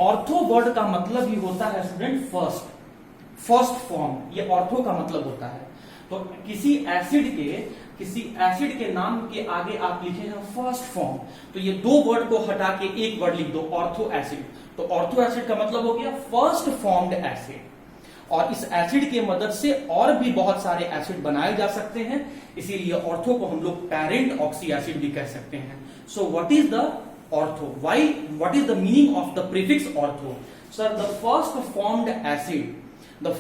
ऑर्थो वर्ड का मतलब ही होता है स्टूडेंट फर्स्ट फॉर्म, ये ऑर्थो का मतलब होता है। तो किसी एसिड के नाम के आगे आप लिखे हैं फर्स्ट फॉर्म, तो ये दो वर्ड को हटा के एक वर्ड लिख दो, ऑर्थो एसिड। तो ऑर्थो एसिड का मतलब हो गया फर्स्ट फॉर्म्ड एसिड, और इस एसिड के मदद से और भी बहुत सारे एसिड बनाए जा सकते हैं, इसीलिए ऑर्थो को हम लोग पेरेंट ऑक्सी एसिड भी कह सकते हैं। So what is the ortho? What is the meaning of the prefix ortho? Sir, the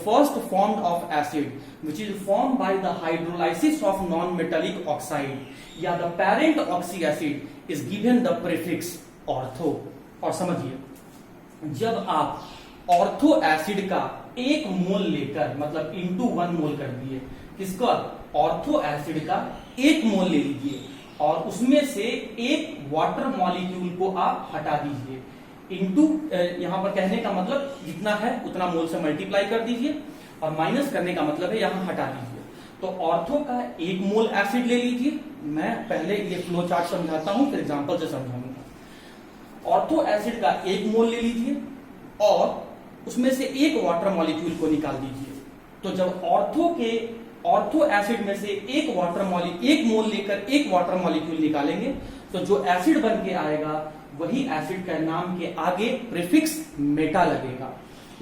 first formed of acid which is formed by the hydrolysis of non-metallic oxide या the parent oxy acid is given the prefix ortho। और समझिए, जब आप ऑर्थो एसिड का 1 मोल लेकर, मतलब इंटू 1 मोल कर दिए, किसका? ऑर्थो एसिड का 1 मोल ले लीजिए और उसमें से एक वाटर मॉलिक्यूल को आप हटा दीजिए। इंटू यहां पर कहने का मतलब जितना है उतना मोल से मल्टीप्लाई कर दीजिए, और माइनस करने का मतलब है यहां हटा दीजिए। तो ऑर्थो का 1 मोल एसिड ले लीजिए। मैं पहले ये फ्लो चार्ट समझाता हूं, फिर एग्जांपल से समझाऊंगा। ऑर्थो एसिड का 1 मोल ले लीजिए और उसमें से एक वाटर मॉलिक्यूल को निकाल दीजिए। तो जब ऑर्थो एसिड में से एक मोल लेकर एक वाटर मॉलिक्यूल निकालेंगे, तो जो एसिड बन के आएगा वही एसिड का नाम के आगे प्रीफिक्स मेटा लगेगा।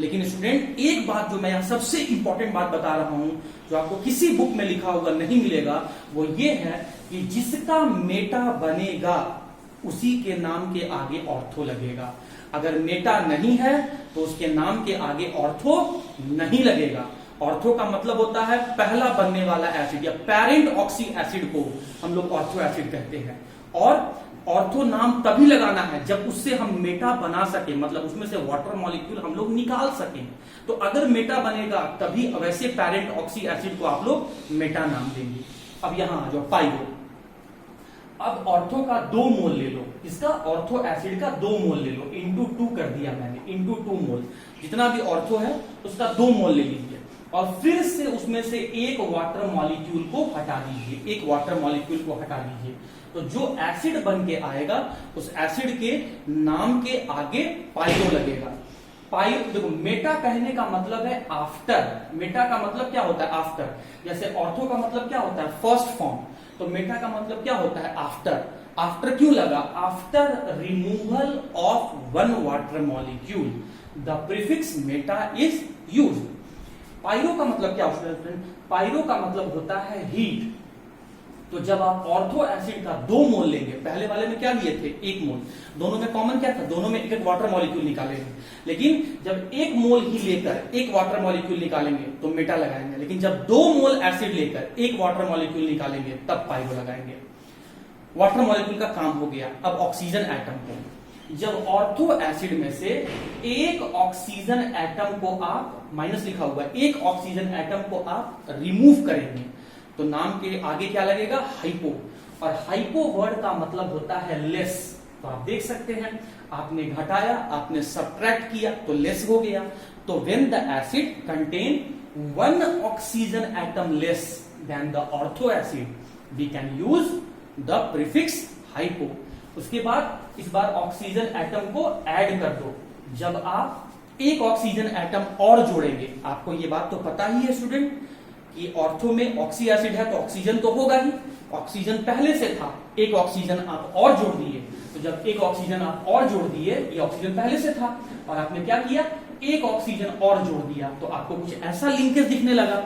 लेकिन स्टूडेंट, एक बात जो मैं यहां सबसे इंपॉर्टेंट बात बता रहा हूं, जो आपको किसी बुक में लिखा होगा नहीं मिलेगा, वो ये है कि जिसका मेटा बनेगा उसी के नाम के आगे ऑर्थो लगेगा। अगर मेटा नहीं है तो उसके नाम के आगे ऑर्थो नहीं लगेगा। ऑर्थो का मतलब होता है पहला बनने वाला एसिड, या पेरेंट ऑक्सी एसिड को हम लोग ऑर्थो एसिड कहते हैं। और ऑर्थो नाम तभी लगाना है जब उससे हम मेटा बना सके, मतलब उसमें से वाटर मॉलिक्यूल हम लोग निकाल सकें। तो अगर मेटा बनेगा तभी वैसे पेरेंट ऑक्सी एसिड को आप लोग मेटा नाम देंगे। अब यहां आ जाओ, पाइरो। अब ऑर्थो का 2 मोल ले लो, इसका ऑर्थो एसिड का 2 मोल ले लो, इंटू 2 कर दिया मैंने, इंटू 2 मोल। जितना भी ऑर्थो है उसका 2 मोल ले लीजिए और फिर से उसमें से एक वाटर मॉलिक्यूल को हटा दीजिए, एक वाटर मॉलिक्यूल को हटा दीजिए। तो जो एसिड बन के आएगा उस एसिड के नाम के आगे पाइरो लगेगा। देखो, मेटा कहने का मतलब है आफ्टर। मेटा का मतलब क्या होता है? आफ्टर। जैसे ऑर्थो का मतलब क्या होता है? First form. तो मेटा का मतलब क्या होता है? आफ्टर। आफ्टर क्यों लगा? After removal of 1 water molecule the prefix Meta is used. Pyro का मतलब क्या होता है? पाइरो का मतलब होता है हीट। तो जब आप ऑर्थो एसिड का 2 मोल लेंगे, पहले वाले में क्या लिए थे? 1 मोल, दोनों में कॉमन क्या था? दोनों में एक वाटर मॉलिक्यूल निकालेंगे। लेकिन जब 1 मोल ही लेकर एक वाटर मॉलिक्यूल निकालेंगे तो मेटा लगाएंगे, लेकिन जब 2 मोल एसिड लेकर एक वाटर मॉलिक्यूल निकालेंगे तब पाइरो लगाएंगे। वाटर मॉलिक्यूल का काम हो गया। अब ऑक्सीजन एटम को, जब ऑर्थो एसिड में से एक ऑक्सीजन एटम को आप, माइनस लिखा हुआ है, एक ऑक्सीजन एटम को आप रिमूव करेंगे तो नाम के आगे क्या लगेगा? हाइपो। और हाइपो वर्ड का मतलब होता है लेस। तो आप देख सकते हैं, आपने घटाया, आपने सब्ट्रैक्ट किया तो लेस हो गया। तो when the acid contain 1 oxygen atom less than the ortho acid, we can use the prefix hypo. उसके बाद इस बार ऑक्सीजन एटम को ऐड कर दो। जब आप एक ऑक्सीजन एटम और जोड़ेंगे, आपको ये बात तो पता ही है स्टूडेंट कि ऑर्थो में ऑक्सी एसिड है तो ऑक्सीजन तो होगा ही। ऑक्सीजन पहले से था, एक ऑक्सीजन आप और जोड़ दिए। तो जब एक ऑक्सीजन आप और जोड़ दिए, ये ऑक्सीजन पहले से था और आपने क्या किया? एक ऑक्सीजन और जोड़ दिया, तो आपको कुछ ऐसा लिंकेज दिखने लगा।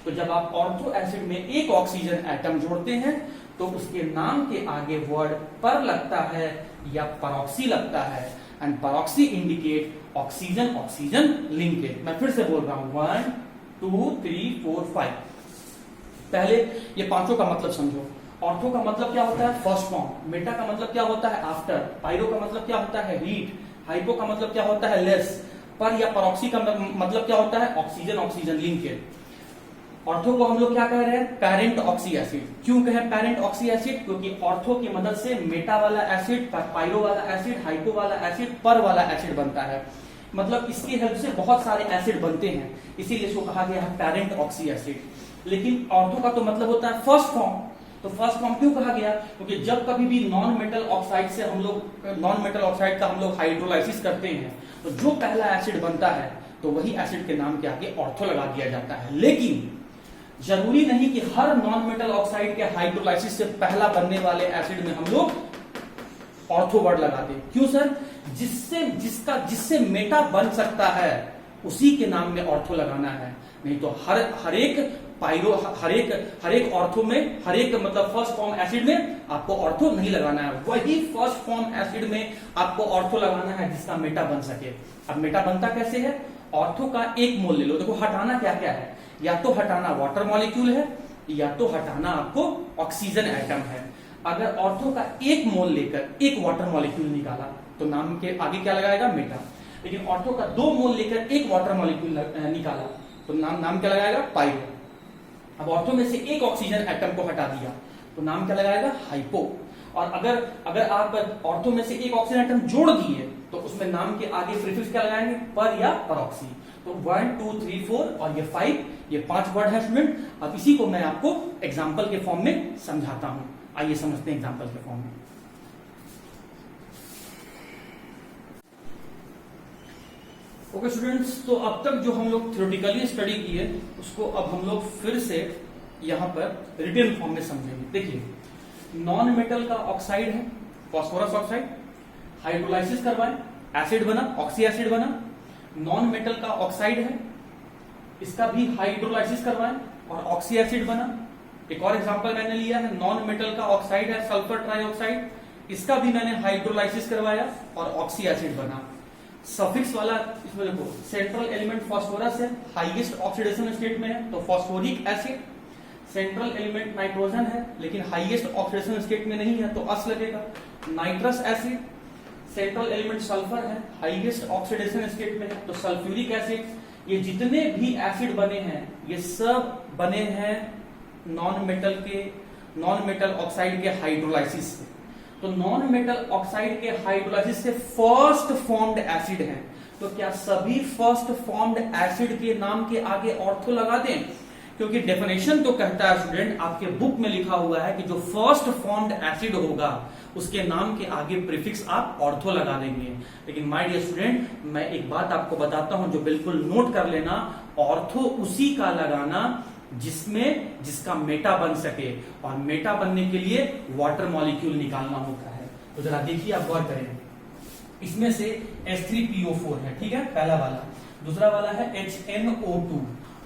तो जब आप ऑर्थो एसिड में एक ऑक्सीजन एटम जोड़ते हैं तो उसके नाम के आगे वर्ड पर लगता है या परऑक्सी लगता है, and परऑक्सी indicate oxygen oxygen linkage. मैं फिर से बोल रहा हूं, 1 2 3 4 5। पहले ये पांचों का मतलब समझो। ऑर्थो का मतलब क्या होता है? First form. मेटा का मतलब क्या होता है? आफ्टर। पाइरो का मतलब क्या होता है? हीट। हाइपो का मतलब क्या होता है? लेस। पर या परऑक्सी का मतलब क्या होता है? Oxygen oxygen linkage. ऑर्थो को हम लोग क्या कह रहे हैं? Parent oxy acid. क्यों कहें पेरेंट ऑक्सी एसिड? क्योंकि ऑर्थो की मदद से मेटा वाला एसिड, पायरो वाला एसिड, हाइपो वाला एसिड, पर वाला एसिड बनता है। मतलब इसकी हेल्प से बहुत सारे एसिड बनते हैं, इसीलिए इसको कहा गया है पेरेंट ऑक्सी एसिड। लेकिन ऑर्थो का तो मतलब होता है फर्स्ट फॉर्म। तो फर्स्ट फॉर्म क्यों कहा गया? क्योंकि जब कभी भी नॉन मेटल ऑक्साइड से हम लोग नॉन मेटल ऑक्साइड का हम लोग हाइड्रोलाइसिस करते हैं तो जो पहला एसिड बनता है तो वही एसिड के नाम के आगे ऑर्थो लगा दिया जाता है। लेकिन जरूरी नहीं कि हर नॉन मेटल ऑक्साइड के हाइड्रोलाइसिस से पहला बनने वाले एसिड में हम लोग ऑर्थो वर्ड लगा दें। क्यों सर? जिससे मेटा बन सकता है उसी के नाम में ऑर्थो लगाना है, नहीं तो हर एक पायरो हर एक ऑर्थो में, हर एक मतलब फर्स्ट फॉर्म एसिड में आपको ऑर्थो नहीं लगाना है। वही फर्स्ट फॉर्म एसिड में आपको ऑर्थो लगाना है जिसका मेटा बन सके। अब मेटा बनता कैसे है? ऑर्थो का एक मोल ले लो। देखो हटाना क्या क्या है, या तो हटाना वाटर मॉलिक्यूल है या तो हटाना आपको ऑक्सीजन एटम है। अगर ऑर्थो का एक मोल लेकर एक वाटर मॉलिक्यूल निकाला तो नाम के आगे क्या लगाएगा? मेटा। लेकिन ऑर्थो का 2 मोल लेकर एक वाटर मॉलिक्यूल निकाला तो नाम क्या लगाएगा? पायरो। अब ऑर्थो में से एक ऑक्सीजन एटम को हटा दिया तो नाम क्या लगाएगा? हाइपो। और अगर आप ऑर्थो में से एक ऑक्सीजन एटम जोड़ दिए तो उसमें नाम के आगे प्रीफिक्स क्या लगाएंगे? पर या परऑक्सी। तो 1 2 3 4 और ये 5, ये 5 वर्ड है स्टूडेंट। अब इसी को मैं आपको एग्जाम्पल के फॉर्म में समझाता हूं। आइए समझते हैं एग्जाम्पल के फॉर्म में। ओके स्टूडेंट्स, तो अब तक जो हम लोग थ्योरेटिकली स्टडी किए उसको अब हम लोग फिर से यहां पर रिटन फॉर्म में समझेंगे। देखिए, नॉन मेटल का ऑक्साइड है फास्फोरस ऑक्साइड, हाइड्रोलाइसिस करवाएं, एसिड बना, ऑक्सी एसिड बना। नॉन मेटल का ऑक्साइड है, इसका भी हाइड्रोलाइसिस करवाएं और ऑक्सी एसिड बना। एक और एग्जांपल मैंने लिया है, नॉन मेटल का ऑक्साइड है सल्फर ट्राइऑक्साइड, इसका भी मैंने हाइड्रोलाइसिस करवाया और ऑक्सी एसिड बना। सफिक्स वाला इसमें देखो, सेंट्रल एलिमेंट फास्फोरस है, हाईएस्ट ऑक्सीडेशन स्टेट में है तो phosphoric acid. Central element nitrogen है लेकिन हाईएस्ट ऑक्सीडेशन स्टेट में नहीं है तो अस लगेगा, nitrous acid. Central element sulphur है, हाईएस्ट ऑक्सीडेशन स्टेट में है तो सल्फ्यूरिक एसिड। ये जितने भी एसिड बने हैं ये सब बने हैं नॉन मेटल ऑक्साइड के हाइड्रोलाइसिस से। तो नॉन मेटल ऑक्साइड के हाइड्रोलाइसिस से फर्स्ट फॉर्म्ड एसिड है, तो क्या सभी फर्स्ट फॉर्म्ड एसिड के नाम के आगे ऑर्थो लगा दें? क्योंकि डेफिनेशन तो कहता है स्टूडेंट, आपके बुक में लिखा हुआ है कि जो फर्स्ट फॉर्म्ड एसिड होगा उसके नाम के आगे प्रीफिक्स आप ऑर्थो लगा देंगे। लेकिन माय डियर स्टूडेंट, मैं एक बात आपको बताता हूं जो बिल्कुल नोट कर लेना, ऑर्थो उसी का लगाना जिसका मेटा बन सके, और मेटा बनने के लिए वाटर मॉलिक्यूल निकालना होता है। तो जरा देखिए, आप गौर करें, इसमें से H3PO4 है, ठीक है, पहला वाला। दूसरा वाला है HNO2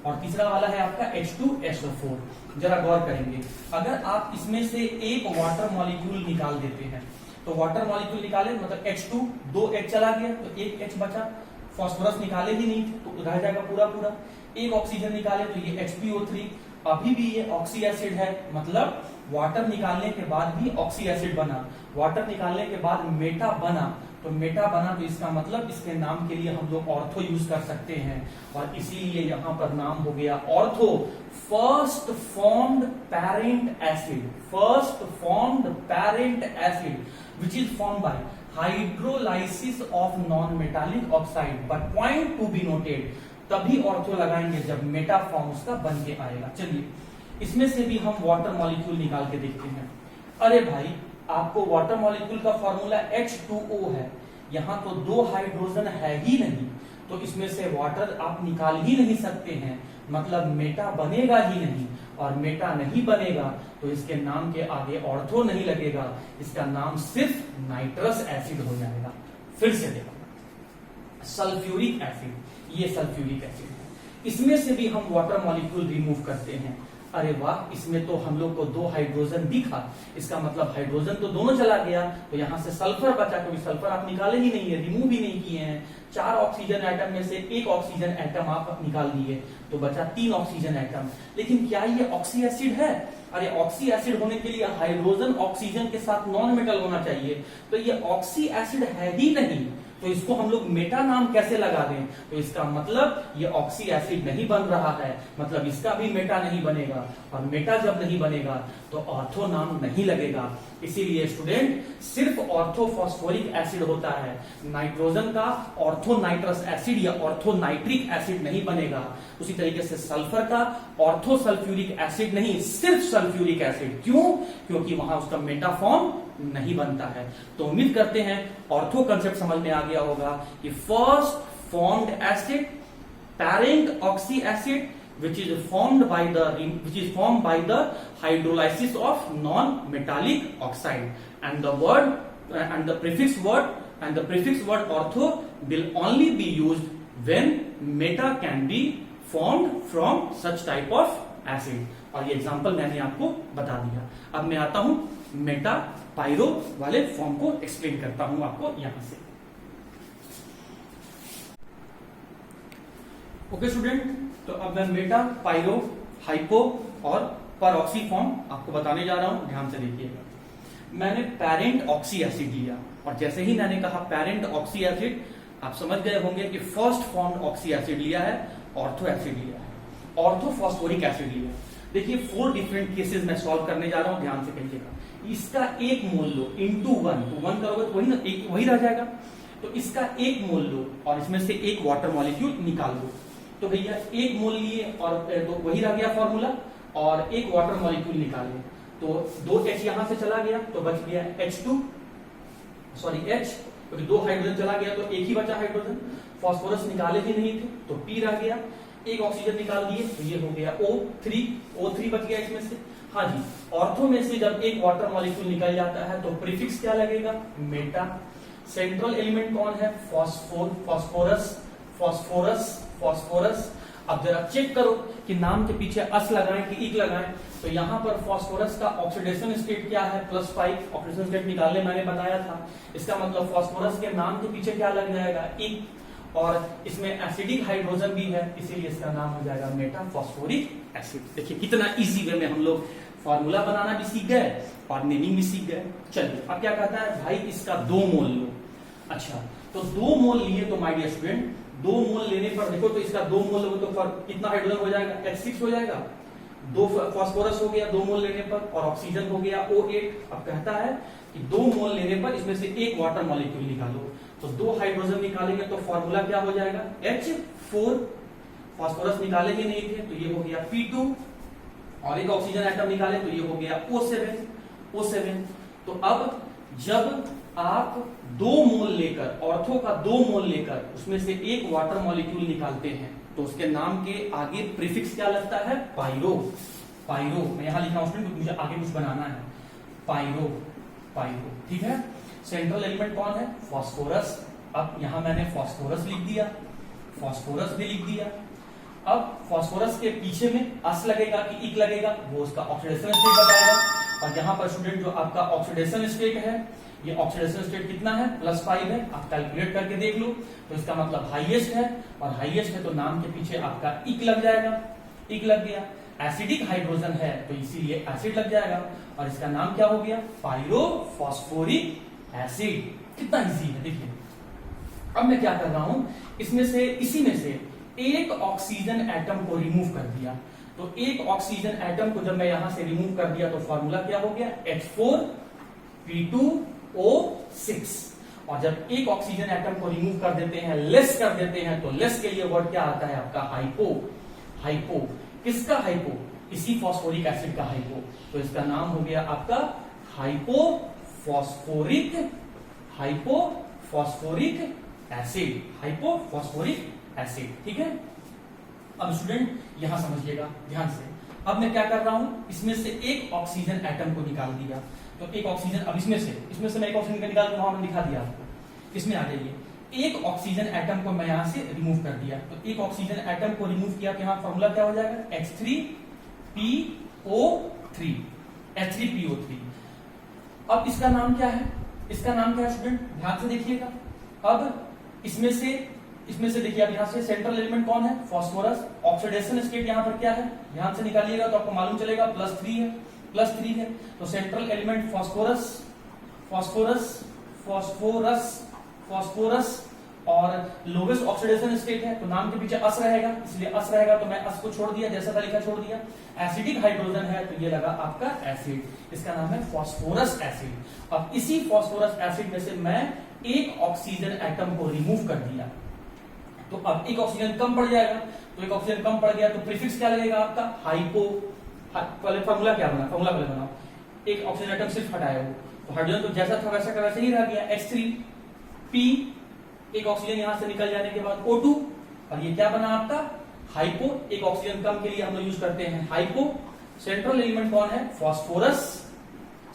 और तीसरा वाला है आपका H2SO4। जरा गौर करेंगे, अगर आप इसमें से एक वाटर मॉलिक्यूल निकाल देते हैं तो वाटर मॉलिक्यूल निकाले मतलब H2, 2 H चला गया तो 1 H बचा। फास्फोरस निकाले ही नहीं तो रह जाएगा पूरा पूरा। एक ऑक्सीजन निकाले तो ये HPO3, अभी भी ये ऑक्सी एसिड है, मतलब वाटर निकालने के बाद भी ऑक्सी एसिड बना, वाटर निकालने के बाद मेटा बना, तो मेटा बना तो इसका मतलब इसके नाम के लिए हम लोग ऑर्थो यूज कर सकते हैं, और इसीलिए यहां पर नाम हो गया ortho. First formed parent acid, first formed parent acid which is formed by hydrolysis of non metallic oxide, but point to be noted, तभी ऑर्थो लगाएंगे जब मेटा फॉर्म उसका बन के आएगा। चलिए, इसमें से भी हम वाटर मॉलिक्यूल निकाल के देखते हैं। अरे भाई, आपको वाटर मॉलिक्यूल का फॉर्मूला H2O है, यहां तो 2 हाइड्रोजन है ही नहीं, तो इसमें से वाटर आप निकाल ही नहीं सकते हैं, मतलब मेटा बनेगा ही नहीं, और मेटा नहीं बनेगा तो इसके नाम के आगे ऑर्थो नहीं लगेगा, इसका नाम सिर्फ नाइट्रस एसिड हो जाएगा। फिर से देखो, सल्फ्यूरिक एसिड, ये सल्फ्यूरिक एसिड है, इसमें से भी हम वाटर मॉलिक्यूल रिमूव करते हैं। अरे वाह, इसमें तो हम लोग को 2 हाइड्रोजन दिखा, इसका मतलब हाइड्रोजन तो दोनों चला गया, तो यहां से सल्फर बचा, क्योंकि सल्फर आप निकाले ही नहीं है, रिमूव ही नहीं किए हैं। 4 ऑक्सीजन एटम में से 1 ऑक्सीजन एटम आप निकाल दिए, तो बचा 3 ऑक्सीजन एटम। लेकिन क्या ये ऑक्सी एसिड है? अरे ऑक्सी एसिड होने के लिए हाइड्रोजन ऑक्सीजन के साथ नॉन मेटल होना चाहिए, तो ये ऑक्सी एसिड है ही नहीं, तो इसको हम लोग मेटा नाम कैसे लगा दें? तो इसका मतलब ये ऑक्सी एसिड नहीं बन रहा है, मतलब इसका भी मेटा नहीं बनेगा, और मेटा जब नहीं बनेगा तो ऑर्थो नाम नहीं लगेगा। इसीलिए स्टूडेंट सिर्फ ऑर्थोफॉस्फोरिक एसिड होता है, नाइट्रोजन का ऑर्थोनाइट्रस एसिड या ऑर्थोनाइट्रिक एसिड नहीं बनेगा। उसी तरीके से सल्फर का ऑर्थोसल्फ्यूरिक एसिड नहीं, सिर्फ सल्फ्यूरिक एसिड। क्यों? क्योंकि वहां उसका मेटा फॉर्म नहीं बनता है। तो उम्मीद करते हैं ऑर्थो कंसेप्ट समझ में आ गया होगा कि first formed acid parent oxy acid which is formed by the hydrolysis of non-metallic oxide, and the word and the prefix word ortho will only be used when meta can be formed from such type of acid। और ये एग्जांपल मैंने आपको बता दिया। अब मैं आता हूं मेटा पायरो वाले फॉर्म को एक्सप्लेन करता हूं आपको यहां से। ओके स्टूडेंट, तो अब मैं मेटा पायरो हाइपो और परऑक्सी फॉर्म आपको बताने जा रहा हूं, ध्यान से देखिएगा। मैंने पैरेंट ऑक्सी एसिड लिया, और जैसे ही मैंने कहा पैरेंट ऑक्सी एसिड, आप समझ गए होंगे कि फर्स्ट फॉर्म्ड ऑक्सी एसिड लिया है, ऑर्थो एसिड लिया है, ऑर्थोफॉस्फोरिक एसिड लिया है। देखिए 4 डिफरेंट केसेस मैं सॉल्व करने जा रहा हूं, ध्यान से कहिएगा। इसका एक मोल लो इंटू 1, तो 1 करोगे तो वही ना, एक वही रह जाएगा। तो इसका एक मोल लो और इसमें से एक वाटर मॉलिक्यूल निकाल दो। तो भैया एक मोल लिए और तो वही रह गया फॉर्मूला, और एक वाटर मॉलिक्यूल निकाले तो 2H यहां से चला गया तो बच गया H2, सॉरी H, क्योंकि 2 हाइड्रोजन चला गया तो एक ही बचा हाइड्रोजन। फॉस्फोरस निकाले ही नहीं थे तो P रह गया, एक ऑक्सीजन निकाल दिए तो ये हो गया O3 बच गया इसमें से। हाँ जी, ऑर्थो में से जब एक वाटर मॉलिक्यूल निकल जाता है तो प्रीफिक्स क्या लगेगा? मेटा। सेंट्रल एलिमेंट कौन है? फॉस्फोरस। अब जरा चेक करो कि नाम के पीछे अस लगाएं कि इक लगाएं। तो यहां पर फॉस्फोरस का ऑक्सीडेशन स्टेट क्या है? +5। ऑक्सीडेशन स्टेट निकालने मैंने बताया था। इसका मतलब फॉस्फोरस के नाम के पीछे क्या लग जाएगा? इक। और इसमें एसिडिक हाइड्रोजन भी है, इसीलिए इसका नाम हो जाएगा मेटाफॉस्फोरिक एसिड। देखिए कितना इजी वे में हम लोग फॉर्मूला बनाना भी सीख गए और नेमिंग भी सीख गए। चलिए अब क्या कहता है भाई, इसका 2 मोल लो। अच्छा, तो 2 मोल लिए तो माय डियर स्टूडेंट, 2 मोल लेने पर देखो तो इसका 2 मोल हो तो कितना हाइड्रोजन हो जाएगा? H6 हो जाएगा। 2 फॉस्फोरस हो गया 2 मोल लेने पर, और ऑक्सीजन हो गया O8। अब कहता है कि 2 मोल लेने पर इसमें से एक वाटर मॉलिक्यूल निकालो। तो 2 हाइड्रोजन निकालेंगे तो फॉर्मूला क्या हो जाएगा? H4। फॉस्फोरस निकाले ही नहीं थे तो ये हो गया P2, और एक ऑक्सीजन एटम निकाले तो ये हो गया O7। तो अब जब आप 2 मोल लेकर, ऑर्थो का 2 मोल लेकर उसमें से एक वाटर मॉलिक्यूल निकालते हैं तो उसके नाम के आगे प्रीफिक्स क्या लगता है? पायरो। मैं यहां लिखा हूं स्टूडेंट, मुझे आगे कुछ बनाना है। पायरो, ठीक है। सेंट्रल एलिमेंट कौन है? फॉस्फोरस। अब यहां मैंने फॉस्फोरस लिख दिया, फॉस्फोरस भी लिख दिया। अब फॉस्फोरस के पीछे में अस लगेगा कि इक लगेगा, वो उसका ऑक्सीडेशन स्टेट बताएगा। और यहां पर स्टूडेंट जो आपका ऑक्सीडेशन स्टेट है, ये ऑक्सीडेशन स्टेट कितना है? +5 है। आप कैलकुलेट करके देख लो तो इसका मतलब हाईएस्ट है, और हाईएस्ट है तो नाम के पीछे आपका इक लग जाएगा, इक लग गया। एसिडिक हाइड्रोजन है तो इसीलिए एसिड लग जाएगा, और इसका नाम क्या हो गया? Pyrophosphoric acid. कितना इजी है देखिए। अब मैं क्या कर रहा हूं, इसमें से इसी में से एक ऑक्सीजन एटम को रिमूव कर दिया। तो एक ऑक्सीजन एटम को जब मैं यहां से रिमूव कर दिया तो फॉर्मूला क्या हो गया? H4P2O6। और जब एक ऑक्सीजन एटम को रिमूव कर देते हैं, लेस कर देते हैं, तो लेस के लिए वर्ड क्या आता है आपका? हाइपो। किसका हाइपो? इसी फॉस्फोरिक एसिड का हाइपो। तो इसका नाम हो गया आपका हाइपोफॉस्फोरिक एसिड। ठीक है। अब स्टूडेंट यहां समझिएगा ध्यान से। अब मैं क्या कर रहा हूं, इसमें से एक ऑक्सीजन एटम को निकाल दिया। तो एक ऑक्सीजन, अब इसमें से मैं एक ऑक्सीजन का निकाल वहां मैंने दिखा दिया आपको। इसमें आ जाइए, एक ऑक्सीजन एटम को मैं यहां से रिमूव कर दिया। तो एक ऑक्सीजन एटम को रिमूव किया तो यहां फॉर्मूला क्या हो जाएगा? H3PO3। अब इसका नाम क्या है? स्टूडेंट ध्यान से देखिएगा। अब इसमें से देखिए, अब यहां से सेंट्रल एलिमेंट कौन है? फॉस्फोरस। ऑक्सीडेशन स्टेट यहां पर क्या है? ध्यान से निकालिएगा तो आपको मालूम चलेगा +3 है। +3 है। तो central element phosphorus phosphorus phosphorus phosphorus और लोवेस्ट ऑक्सीडेशन स्टेट है, तो नाम के पीछे अस रहेगा, इसलिए अस रहेगा तो मैं अस को छोड़ दिया, जैसा था लिखा छोड़ दिया। एसिडिक हाइड्रोजन है तो ये लगा आपका एसिड, इसका नाम है फास्फोरस एसिड। अब इसी फास्फोरस एसिड में से मैं एक ऑक्सीजन एटम को रिमूव कर दिया, तो अब एक ऑक्सीजन कम पड़ जाएगा। तो एक ऑक्सीजन कम पड़ गया तो प्रीफिक्स क्या लगेगा आपका? हाइपो। पहले फॉर्मूला क्या बना, फॉर्मूला पहले बनाओ। एक ऑक्सीजन एटम सिर्फ हटाया हो तो हाइड्रोजन तो जैसा था वैसा का वैसा ही रह गया, H3P। एक ऑक्सीजन यहां से निकल जाने के बाद O2, और ये क्या बना आपका? हाइपो। एक ऑक्सीजन कम के लिए हम लोग यूज करते हैं हाइपो। सेंट्रल एलिमेंट कौन है? फास्फोरस।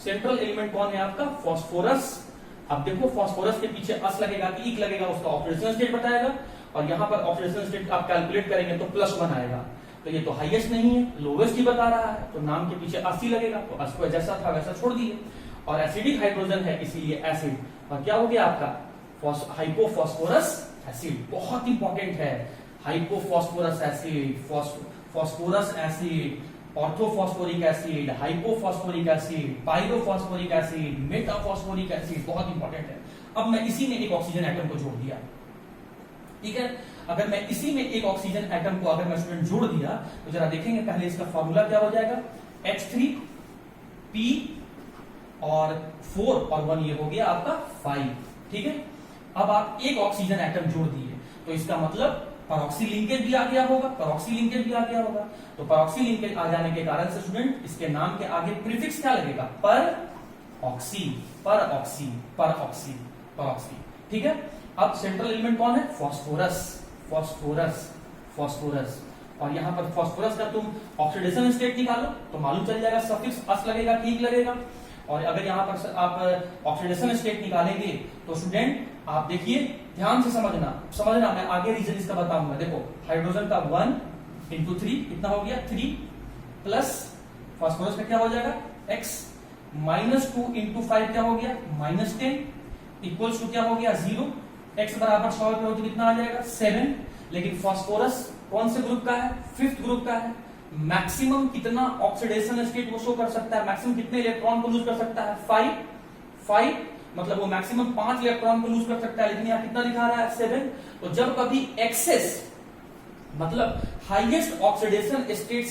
सेंट्रल एलिमेंट कौन है आपका? फास्फोरस। अब देखो फास्फोरस के पीछे अस लगेगा कि इक लगेगा, उसका ऑक्सीडेशन स्टेट बताएगा, और यहां पर ऑक्सीडेशन स्टेट आप कैलकुलेट करेंगे तो +1 आएगा। तो ये तो हाईएस्ट नहीं है, लोवेस्ट ही बता रहा है, तो नाम के पीछे अस ही लगेगा, तो अस को जैसा था वैसा छोड़ दिए। और एसिडिक हाइड्रोजन है इसीलिए एसिड, और क्या हो गया आपका? Hypophosphorous acid. बहुत इंपॉर्टेंट है, hypophosphorous acid, phosphorous acid, orthophosphoric acid, hypophosphoric acid, pyrophosphoric acid, metaphosphoric acid, बहुत इंपॉर्टेंट है। अब मैं इसी में एक ऑक्सीजन एटम को जोड़ दिया, ठीक है। अगर मैं इसी में एक ऑक्सीजन एटम को अगर मैं स्टूडेंट जोड़ दिया तो जरा देखेंगे पहले इसका फॉर्मूला क्या हो जाएगा? H3P और 4 और 1 ये हो गया आपका 5, ठीक है। अब आप एक ऑक्सीजन एटम जोड़ दिए तो इसका मतलब परऑक्सी लिंकेज भी आ गया होगा, परऑक्सी लिंकेज भी आ गया होगा। तो परऑक्सी लिंकेज आ जाने के कारण से स्टूडेंट इसके नाम के आगे प्रीफिक्स क्या लगेगा? पर ऑक्सी, पर ऑक्सी, पर ऑक्सी, पर ऑक्सी, ठीक है। अब सेंट्रल एलिमेंट कौन है? Phosphorus, phosphorus, phosphorus. और यहां पर फास्फोरस का तुम ऑक्सीडेशन स्टेट निकालो तो मालूम चल जाएगा, सफिक्स अस लगेगा कि इक लगेगा। और अगर यहां पर आप ऑक्सीडेशन स्टेट निकालेंगे तो स्टूडेंट आप देखिए ध्यान से समझना, मैं आगे रीजन इसका बताऊंगा। देखो हाइड्रोजन का 1 × 3 कितना हो गया? 3 प्लस फास्फोरस का क्या हो जाएगा? x -2 × 5 क्या हो गया? -10 इक्वल्स टू क्या हो गया? 0। x बराबर 100 पे हो तो कितना आ जाएगा? 7। लेकिन फास्फोरस कौन से ग्रुप का है? 5th ग्रुप का है। मैक्सिमम कितना ऑक्सीडेशन स्टेट वो शो कर सकता है? मैक्सिमम कितने इलेक्ट्रॉन को लूज कर सकता है? 5 मतलब वो मैक्सिमम 5 इलेक्ट्रॉन को लूज कर सकता है, लेकिन यहाँ कितना दिखा रहा है? 7। तो जब कभी एक्सेस मतलब हाईएस्ट ऑक्सीडेशन स्टेट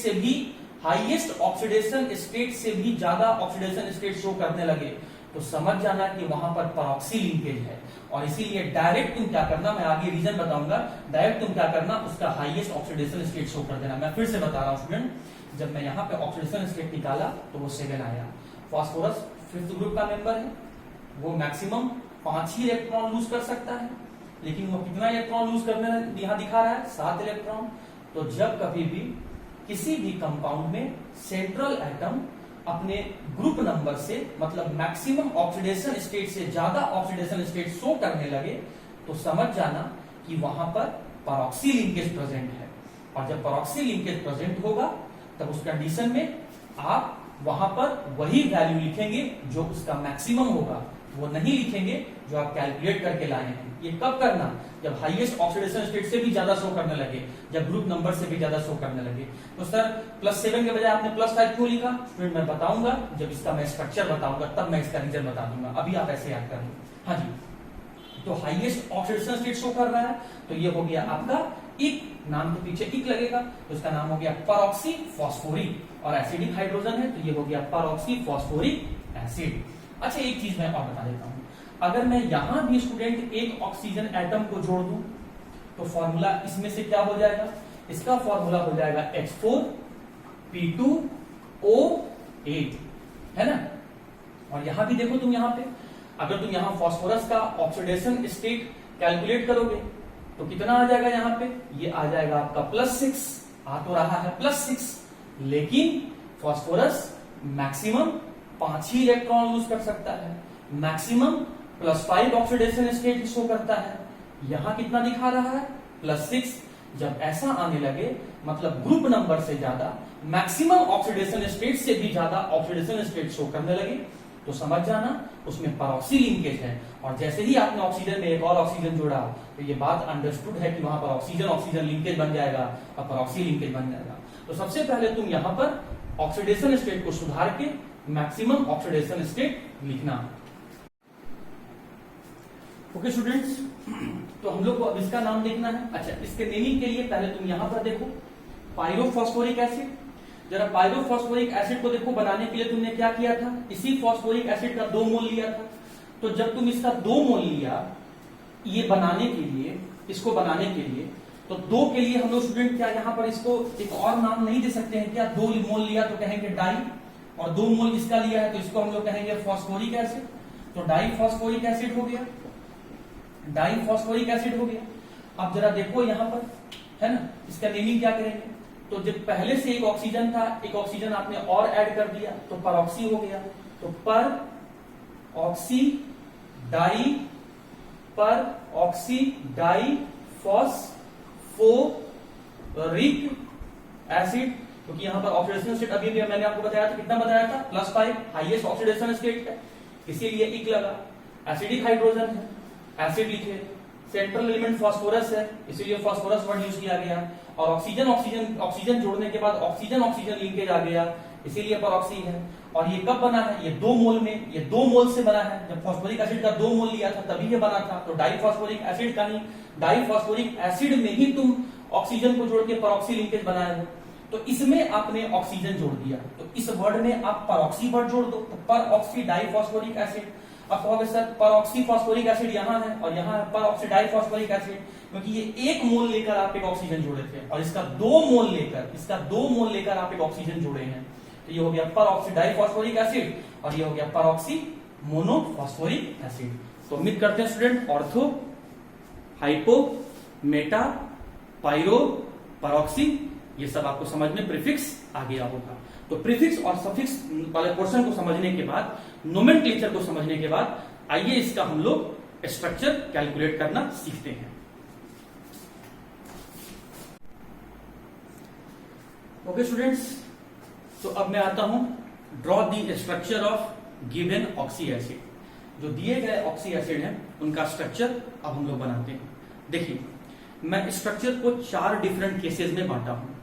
से भी ज्यादा ऑक्सीडेशन स्टेट शो करने लगे तो समझ जाना कि वहां पर परऑक्सी लिंकेज है। और इसीलिए डायरेक्ट तुम क्या करना, मैं आगे रीजन बताऊंगा, डायरेक्ट तुम क्या करना, उसका हाईएस्ट ऑक्सीडेशन स्टेट शो कर देना। मैं फिर से बता रहा हूं स्टूडेंट, जब मैं यहाँ पे ऑक्सीडेशन स्टेट निकाला तो वो 7 आया। फास्फोरस 5th ग्रुप का मेंबर है, वो मैक्सिमम 5 ही इलेक्ट्रॉन लूज कर सकता है, लेकिन वो कितना इलेक्ट्रॉन लूज करने यहाँ दिखा रहा है? 7 इलेक्ट्रॉन। तो जब कभी भी किसी भी कंपाउंड में सेंट्रल एटम अपने ग्रुप नंबर से मतलब मैक्सिमम ऑक्सीडेशन स्टेट से ज्यादा ऑक्सीडेशन स्टेट शो करने लगे तो समझ जाना कि वहां पर परऑक्सी लिंकेज प्रेजेंट है। और जब परऑक्सी लिंकेज प्रेजेंट होगा तब उस कंडीशन में आप वहां पर वही वैल्यू लिखेंगे जो उसका मैक्सिमम होगा, वो नहीं लिखेंगे जो आप कैलकुलेट करके लाए हैं। ये कब करना? जब हाईएस्ट ऑक्सीडेशन स्टेट से भी ज्यादा शो करने लगे, जब ग्रुप नंबर से भी ज्यादा शो करने लगे। तो सर +7 के बजाय आपने +5 क्यों लिखा? स्टूडेंट मैं बताऊंगा, जब इसका मैं स्ट्रक्चर बताऊंगा तब मैं इसका रीजन बता दूंगा, अभी आप ऐसे याद कर लो। हाँ जी, तो हाईएस्ट ऑक्सीडेशन स्टेट शो कर रहा है तो ये हो गया आपका इक, नाम के पीछे इक लगेगा तो इसका नाम हो गया परऑक्सी फॉस्फोरिक। और एसिडिक हाइड्रोजन है तो ये हो गया परऑक्सी फॉस्फोरिक एसिड। अच्छा एक चीज मैं और बता देता हूं, अगर मैं यहां भी स्टूडेंट एक ऑक्सीजन एटम को जोड़ दूं तो फॉर्मूला इसमें से क्या हो जाएगा? इसका फॉर्मूला हो जाएगा H4P2O8, है ना। और यहां भी देखो तुम, यहां पे अगर तुम यहां फास्फोरस का ऑक्सीडेशन स्टेट कैलकुलेट करोगे तो कितना आ जाएगा? यहां पे ये आ जाएगा आपका +6, आ तो रहा है +6, लेकिन फास्फोरस मैक्सिमम 5 ही इलेक्ट्रॉन लूज कर सकता है, मैक्सिमम +5 ऑक्सीडेशन स्टेट शो करता है। यहां कितना दिखा रहा है? +6। जब ऐसा आने लगे मतलब ग्रुप नंबर से ज्यादा मैक्सिमम ऑक्सीडेशन स्टेट से भी ज्यादा ऑक्सीडेशन स्टेट शो करने लगे तो समझ जाना उसमें परऑक्सी लिंकेज है। और जैसे ही आपने ऑक्सीजन में एक और ऑक्सीजन जोड़ा तो ये बात अंडरस्टूड है कि वहां पर ऑक्सीजन ऑक्सीजन लिंकेज बन जाएगा और परऑक्सी लिंकेज बन जाएगा। तो सबसे पहले तुम यहां पर ऑक्सीडेशन स्टेट को सुधार के मैक्सिमम ऑक्सीडेशन स्टेट लिखना। ओके स्टूडेंट्स, तो हम लोग को अब इसका नाम देखना है। अच्छा, इसके नेमिंग के लिए पहले तुम यहां पर देखो पायरोफॉस्फोरिक एसिड। जरा पायरोफॉस्फोरिक एसिड को देखो, बनाने के लिए तुमने क्या किया था, इसी फॉस्फोरिक एसिड का 2 मोल लिया था। तो जब तुम इसका 2 मोल लिया ये बनाने के लिए, इसको बनाने के लिए, तो 2 के लिए हम लोग स्टूडेंट क्या यहां पर इसको एक और नाम नहीं दे सकते हैं क्या? 2 मोल लिया तो कहेंगे डाई, और 2 मोल इसका लिया है तो इसको हम लोग कहेंगे फॉस्फोरिक एसिड। तो डाई फॉस्फोरिक एसिड हो गया, डाई फॉस्फोरिक एसिड हो गया। अब जरा देखो यहां पर, है ना, इसका नेमिंग क्या करेंगे? तो जब पहले से एक ऑक्सीजन था, एक ऑक्सीजन आपने और ऐड कर दिया तो परऑक्सी हो गया। तो पर ऑक्सी डाई, पर ऑक्सी डाई फॉस्फोरिक एसिड, क्योंकि यहां पर ऑक्सीडेशन स्टेट अभी भी मैंने आपको बताया था, कितना बताया था? +5, हाईएस्ट ऑक्सीडेशन स्टेट है, इसीलिए इक लगा। एसिडिक हाइड्रोजन है, एसिड लिखे। सेंट्रल एलिमेंट फास्फोरस है, इसीलिए फास्फोरस वर्ड यूज किया गया। और ऑक्सीजन ऑक्सीजन ऑक्सीजन जोड़ने के बाद ऑक्सीजन ऑक्सीजन लिंकेज आ गया, इसीलिए परऑक्सी है। और ये कब बना है? ये 2 मोल में, ये 2 मोल से बना है। जब फास्फोरिक एसिड का 2 मोल लिया था तभी ये बना था। तो डाईफॉस्फोरिक एसिड का नहीं, डाईफॉस्फोरिक एसिड में ही तुम ऑक्सीजन को जोड़ के परऑक्सी लिंकेज बनाए हो। तो इसमें आपने ऑक्सीजन जोड़ दिया, तो इस वर्ड में आप परऑक्सी वर्ड जोड़ दो, तो परऑक्सी डाईफॉस्फोरिक एसिड। अब कहोगे सर परऑक्सी फॉस्फोरिक एसिड यहाँ है और यहाँ है परऑक्सी डाईफॉस्फोरिक एसिड, क्योंकि ये 1 मोल लेकर आप एक ऑक्सीजन जोड़े थे और इसका 2 मोल लेकर आप एक ऑक्सीजन जोड़े हैं। तो ये हो गया परऑक्सी डाईफॉस्फोरिक एसिड और ये हो गया परऑक्सी मोनोफॉस्फोरिक एसिड। तो उम्मीद करते हैं student ortho, hypo, meta, pyro, peroxy ये सब आपको समझ में प्रीफिक्स आ गया होगा। तो प्रीफिक्स और सफिक्स वाले पोर्शन को समझने के बाद, नोमेनक्लेचर को समझने के बाद, आइए इसका हम लोग स्ट्रक्चर कैलकुलेट करना सीखते हैं। ओके स्टूडेंट्स, तो अब मैं आता हूं draw the structure of given oxy acid. जो दिए गए ऑक्सी एसिड हैं उनका स्ट्रक्चर अब हम लोग बनाते हैं। देखिए, मैं स्ट्रक्चर को 4 डिफरेंट केसेस में बांटा हूं।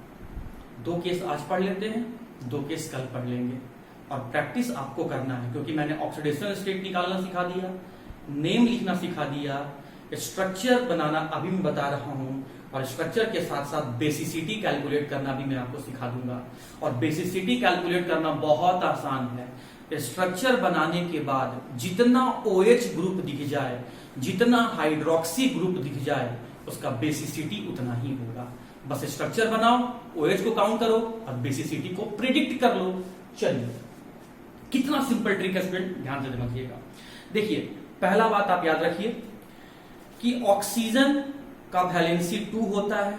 2 केस आज पढ़ लेते हैं, 2 केस कल पढ़ लेंगे। और प्रैक्टिस आपको करना है, क्योंकि मैंने ऑक्सीडेशन स्टेट निकालना सिखा दिया, नेम लिखना सिखा दिया, स्ट्रक्चर बनाना अभी मैं बता रहा हूं, और स्ट्रक्चर के साथ साथ बेसिसिटी कैलकुलेट करना भी मैं आपको सिखा दूंगा। और बेसिसिटी कैलकुलेट करना बहुत आसान है। स्ट्रक्चर बनाने के बाद जितना OH ग्रुप दिख जाए, जितना हाइड्रोक्सी ग्रुप दिख जाए, उसका बेसिसिटी उतना ही होगा। बस स्ट्रक्चर बनाओ, OH को काउंट करो और बेसिसिटी को प्रिडिक्ट कर लो। चलिए, कितना सिंपल ट्रिक है स्टूडेंट, ध्यान से समझिएगा। देखिए, पहला बात आप याद रखिए कि ऑक्सीजन का वैलेंसी 2 होता है,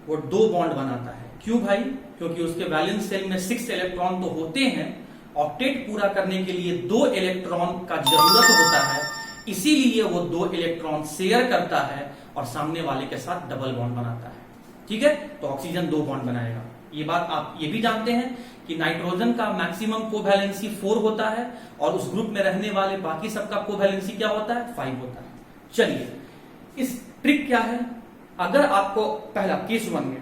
वो 2 बॉन्ड बनाता है। क्यों भाई? क्योंकि उसके वैलेंस शेल में 6 इलेक्ट्रॉन तो होते हैं, ऑक्टेट पूरा करने के लिए 2 इलेक्ट्रॉन का जरूरत होता है, इसीलिए वो 2 इलेक्ट्रॉन शेयर करता है और सामने वाले के साथ डबल बॉन्ड बनाता है। ठीक है, तो ऑक्सीजन 2 बॉन्ड बनाएगा। ये बात आप ये भी जानते हैं कि नाइट्रोजन का मैक्सिमम कोवैलेंसी 4 होता है और उस ग्रुप में रहने वाले बाकी सबका कोवैलेंसी क्या होता है? 5 होता है। चलिए, इस ट्रिक क्या है? अगर आपको पहला केस 1 में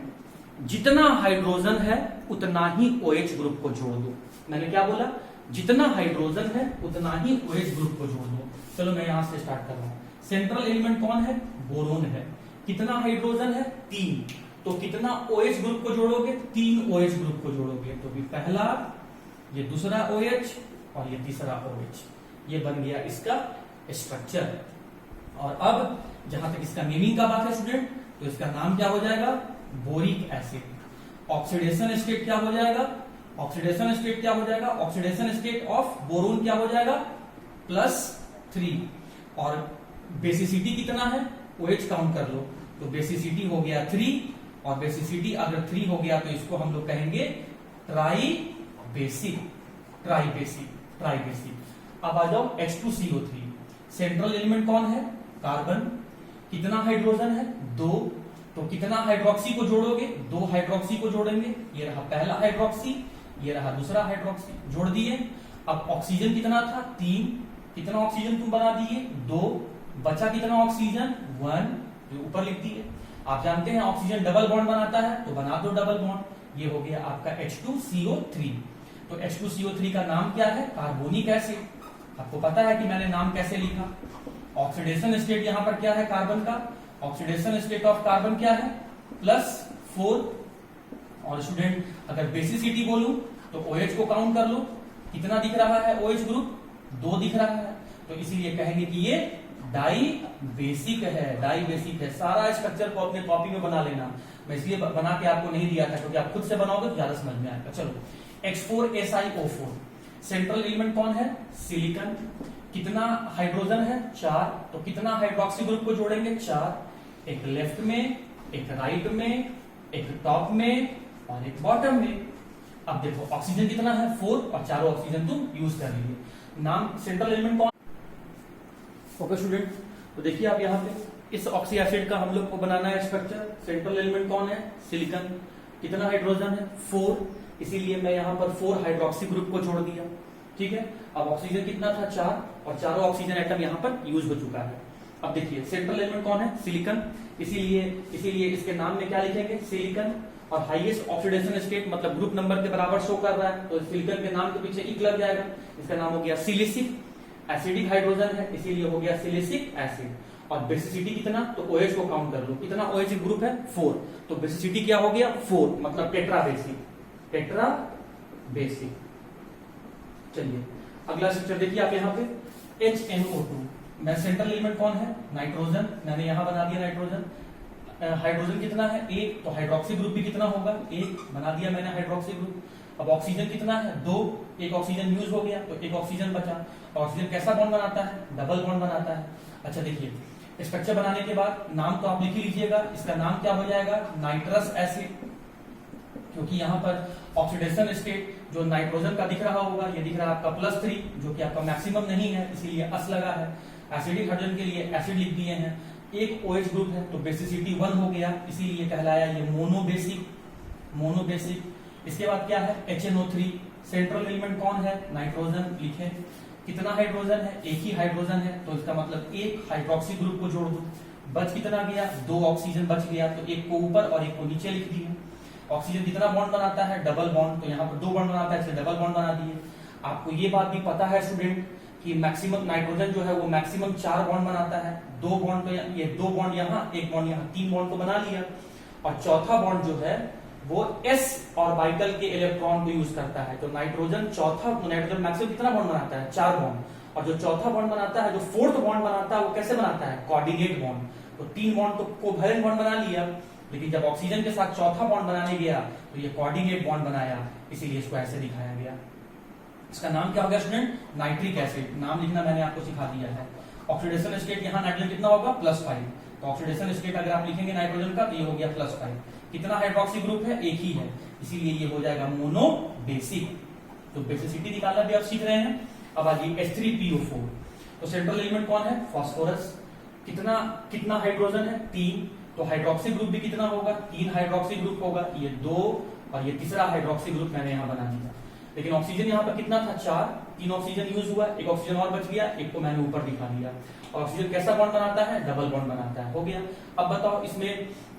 जितना हाइड्रोजन है उतना ही OH ग्रुप को जोड़ दो। मैंने क्या बोला? जितना हाइड्रोजन है उतना ही OH ग्रुप को जोड़ दो। चलो मैं यहां से स्टार्ट कर रहा हूं। सेंट्रल एलिमेंट कौन है? बोरोन है। कितना हाइड्रोजन है? 3। तो कितना OH ग्रुप को जोड़ोगे? 3 OH ग्रुप को जोड़ोगे। तो भी पहला, ये दूसरा OH और ये तीसरा OH, ये बन गया इसका स्ट्रक्चर। और अब जहां तक इसका नेमिंग का बात है स्टूडेंट, तो इसका नाम क्या हो जाएगा? Boric acid. ऑक्सीडेशन स्टेट क्या हो जाएगा? ऑक्सीडेशन स्टेट क्या हो जाएगा? ऑक्सीडेशन स्टेट ऑफ बोरोन क्या हो जाएगा? +3। और बेसिसिटी कितना है? OH काउंट कर लो, तो बेसिसिटी हो गया 3, और बेसिसिटी अगर 3 हो गया तो इसको हम लोग कहेंगे ट्राई बेसिक। अब आ जाओ H2CO3। सेंट्रल एलिमेंट कौन है? कार्बन। कितना हाइड्रोजन है? 2। तो कितना हाइड्रोक्सी को जोड़ोगे? 2 हाइड्रोक्सी को जोड़ेंगे। ये रहा पहला हाइड्रोक्सी, ये रहा दूसरा हाइड्रोक्सी, जोड़ दिए। अब ऑक्सीजन कितना था? 3। कितना ऑक्सीजन तुम बना दिए? 2। बचा कितना ऑक्सीजन? 1, जो ऊपर लिख दिए। आप जानते हैं ऑक्सीजन डबल बॉन्ड बनाता है, तो बना दो डबल बॉन्ड। ये हो गया आपका H2CO3। तो H2CO3 का नाम क्या है? Carbonic acid. आपको पता है कि मैंने नाम कैसे लिखा। ऑक्सीडेशन स्टेट यहां पर क्या है कार्बन का? ऑक्सीडेशन स्टेट ऑफ कार्बन क्या है? +4। और स्टूडेंट अगर बेसिसिटी बोलूं तो OH को काउंट कर लो, कितना दिख रहा है OH ग्रुप? 2 दिख रहा है। तो इसीलिए कहेंगे कि ये डाई बेसिक है, डाई बेसिक है। सारा स्ट्रक्चर को अपने कॉपी में बना लेना। मैं इसलिए बना के आपको नहीं दिया था क्योंकि आप खुद से बनाओगे तो ज्यादा समझ में आएगा। चलो, H4SiO4 सेंट्रल एलिमेंट कौन है? सिलिकॉन। कितना हाइड्रोजन है? 4। तो कितना हाइड्रोक्सी ग्रुप को जोड़ेंगे? 4। एक लेफ्ट में, एक राइट में, एक टॉप में और एक बॉटम में। अब देखो ऑक्सीजन कितना है? 4 और चारों ऑक्सीजन तुम यूज कर लीजिए। नाम सेंट्रल एलिमेंट कौन? ओके स्टूडेंट, तो देखिए आप यहाँ पे इस ऑक्सी एसिड का हम लोग को बनाना है स्ट्रक्चर। सेंट्रल एलिमेंट कौन है? सिलिकॉन। कितना हाइड्रोजन है? 4। इसीलिए मैं यहाँ पर 4 हाइड्रोक्सी ग्रुप को जोड़ दिया। ठीक है, अब ऑक्सीजन कितना था? 4 और चारों ऑक्सीजन एटम यहाँ पर यूज हो चुका है। अब देखिए सेंट्रल एलिमेंट कौन है? सिलिकॉन। इसीलिए इसके नाम में क्या लिखेंगे? सिलिकॉन। और हाईएस्ट ऑक्सीडेशन स्टेट मतलब ग्रुप नंबर के बराबर शो कर रहा है, तो सिलिकॉन के नाम के पीछे इक लग जाएगा। इसका नाम हो गया सिलिसिक। एसिडिक हाइड्रोजन है इसीलिए हो गया सिलिसिक एसिड। और बेसिसिटी कितना? तो OH को काउंट कर लो, कितना OH ग्रुप है? 4। तो बेसिसिटी क्या हो गया? 4, मतलब टेट्रा बेसिक। Tetra basic. चलिए अगला स्ट्रक्चर देखिए आप यहाँ पे HNO2। मैं सेंट्रल एलिमेंट कौन है? नाइट्रोजन। मैंने यहां बना दिया नाइट्रोजन। हाइड्रोजन कितना है? 1। तो हाइड्रोक्सी ग्रुप भी कितना होगा? 1 बना दिया मैंने हाइड्रोक्सी ग्रुप। अब ऑक्सीजन कितना है? 2। एक ऑक्सीजन यूज हो गया तो एक ऑक्सीजन बचा। ऑक्सीजन कैसा बॉन्ड बनाता है? डबल बॉन्ड बनाता है। अच्छा देखिए स्ट्रक्चर बनाने के बाद नाम तो आप लिख ही लीजिएगा। इसका नाम क्या हो जाएगा? Nitrous acid. क्योंकि यहाँ पर ऑक्सीडेशन स्टेट जो नाइट्रोजन का दिख रहा होगा, ये दिख रहा है आपका +3, जो कि आपका मैक्सिमम नहीं है, इसीलिए अस लगा है। एसिडिक हाइड्रोजन के लिए एसिड लिख दिए हैं। एक OH ग्रुप है तो बेसिसिटी 1 हो गया, इसीलिए कहलाया ये मोनोबेसिक। मोनोबेसिक। इसके बाद क्या है? HNO3। सेंट्रल एलिमेंट कौन है? नाइट्रोजन। लिखे कितना हाइड्रोजन है? एक ही हाइड्रोजन है, तो इसका मतलब एक हाइड्रोक्सी ग्रुप को जोड़ दो। बच कितना गया? 2 ऑक्सीजन बच गया, तो एक को ऊपर और एक को नीचे लिख दिया। ऑक्सीजन कितना बॉन्ड बनाता है? Double bond. तो यहाँ पर 2 बॉन्ड बनाता है, इसलिए डबल बॉन्ड बना दिए। आपको ये बात भी पता है स्टूडेंट कि मैक्सिमम नाइट्रोजन जो है वो मैक्सिमम 4 बॉन्ड बनाता है। 2 बॉन्ड तो ये 2 बॉन्ड यहाँ, 1 बॉन्ड यहाँ, 3 बॉन्ड तो बना लिया। और चौथा बॉन्ड जो है वो s ऑर्बिटल के इलेक्ट्रॉन को यूज करता है। तो नाइट्रोजन मैक्सिमम कितना बॉन्ड बनाता है? 4 बॉन्ड। और जो चौथा बॉन्ड बनाता है, जो 4th बॉन्ड बनाता है, वो कैसे बनाता है? Coordinate bond. तो 3 बॉन्ड तो कोवैलेंट बॉन्ड बना लिया, लेकिन जब ऑक्सीजन के साथ चौथा बॉन्ड बनाने गया तो ये कोऑर्डिनेट बॉन्ड बनाया, इसीलिए इसको ऐसे दिखाया गया। इसका नाम क्या हो गया स्टूडेंट? Nitric acid. नाम लिखना मैंने आपको सिखा दिया है। ऑक्सीडेशन स्टेट यहाँ नाइट्रोजन कितना होगा? +5। तो ऑक्सीडेशन स्टेट अगर आप लिखेंगे नाइट्रोजन का तो ये हो गया +5। कितना हाइड्रोक्सी ग्रुप है? एक ही है, इसीलिए ये हो जाएगा मोनोबेसिक। तो बेसिसिटी निकालना भी आप सीख रहे हैं। अब आइए H3PO4। तो सेंट्रल एलिमेंट कौन है? फास्फोरस। कितना हाइड्रोजन है? 3। तो हाइड्रोक्सी ग्रुप भी कितना होगा? 3 हाइड्रोक्सी ग्रुप होगा। ये 2 और ये तीसरा हाइड्रोक्सी ग्रुप मैंने यहाँ बना दिया। लेकिन ऑक्सीजन यहाँ पर कितना था? 4। 3 ऑक्सीजन यूज हुआ, एक ऑक्सीजन और बच गया, एक को मैंने ऊपर दिखा दिया। ऑक्सीजन कैसा बॉन्ड बनाता है? डबल बॉन्ड बनाता है। हो गया। अब बताओ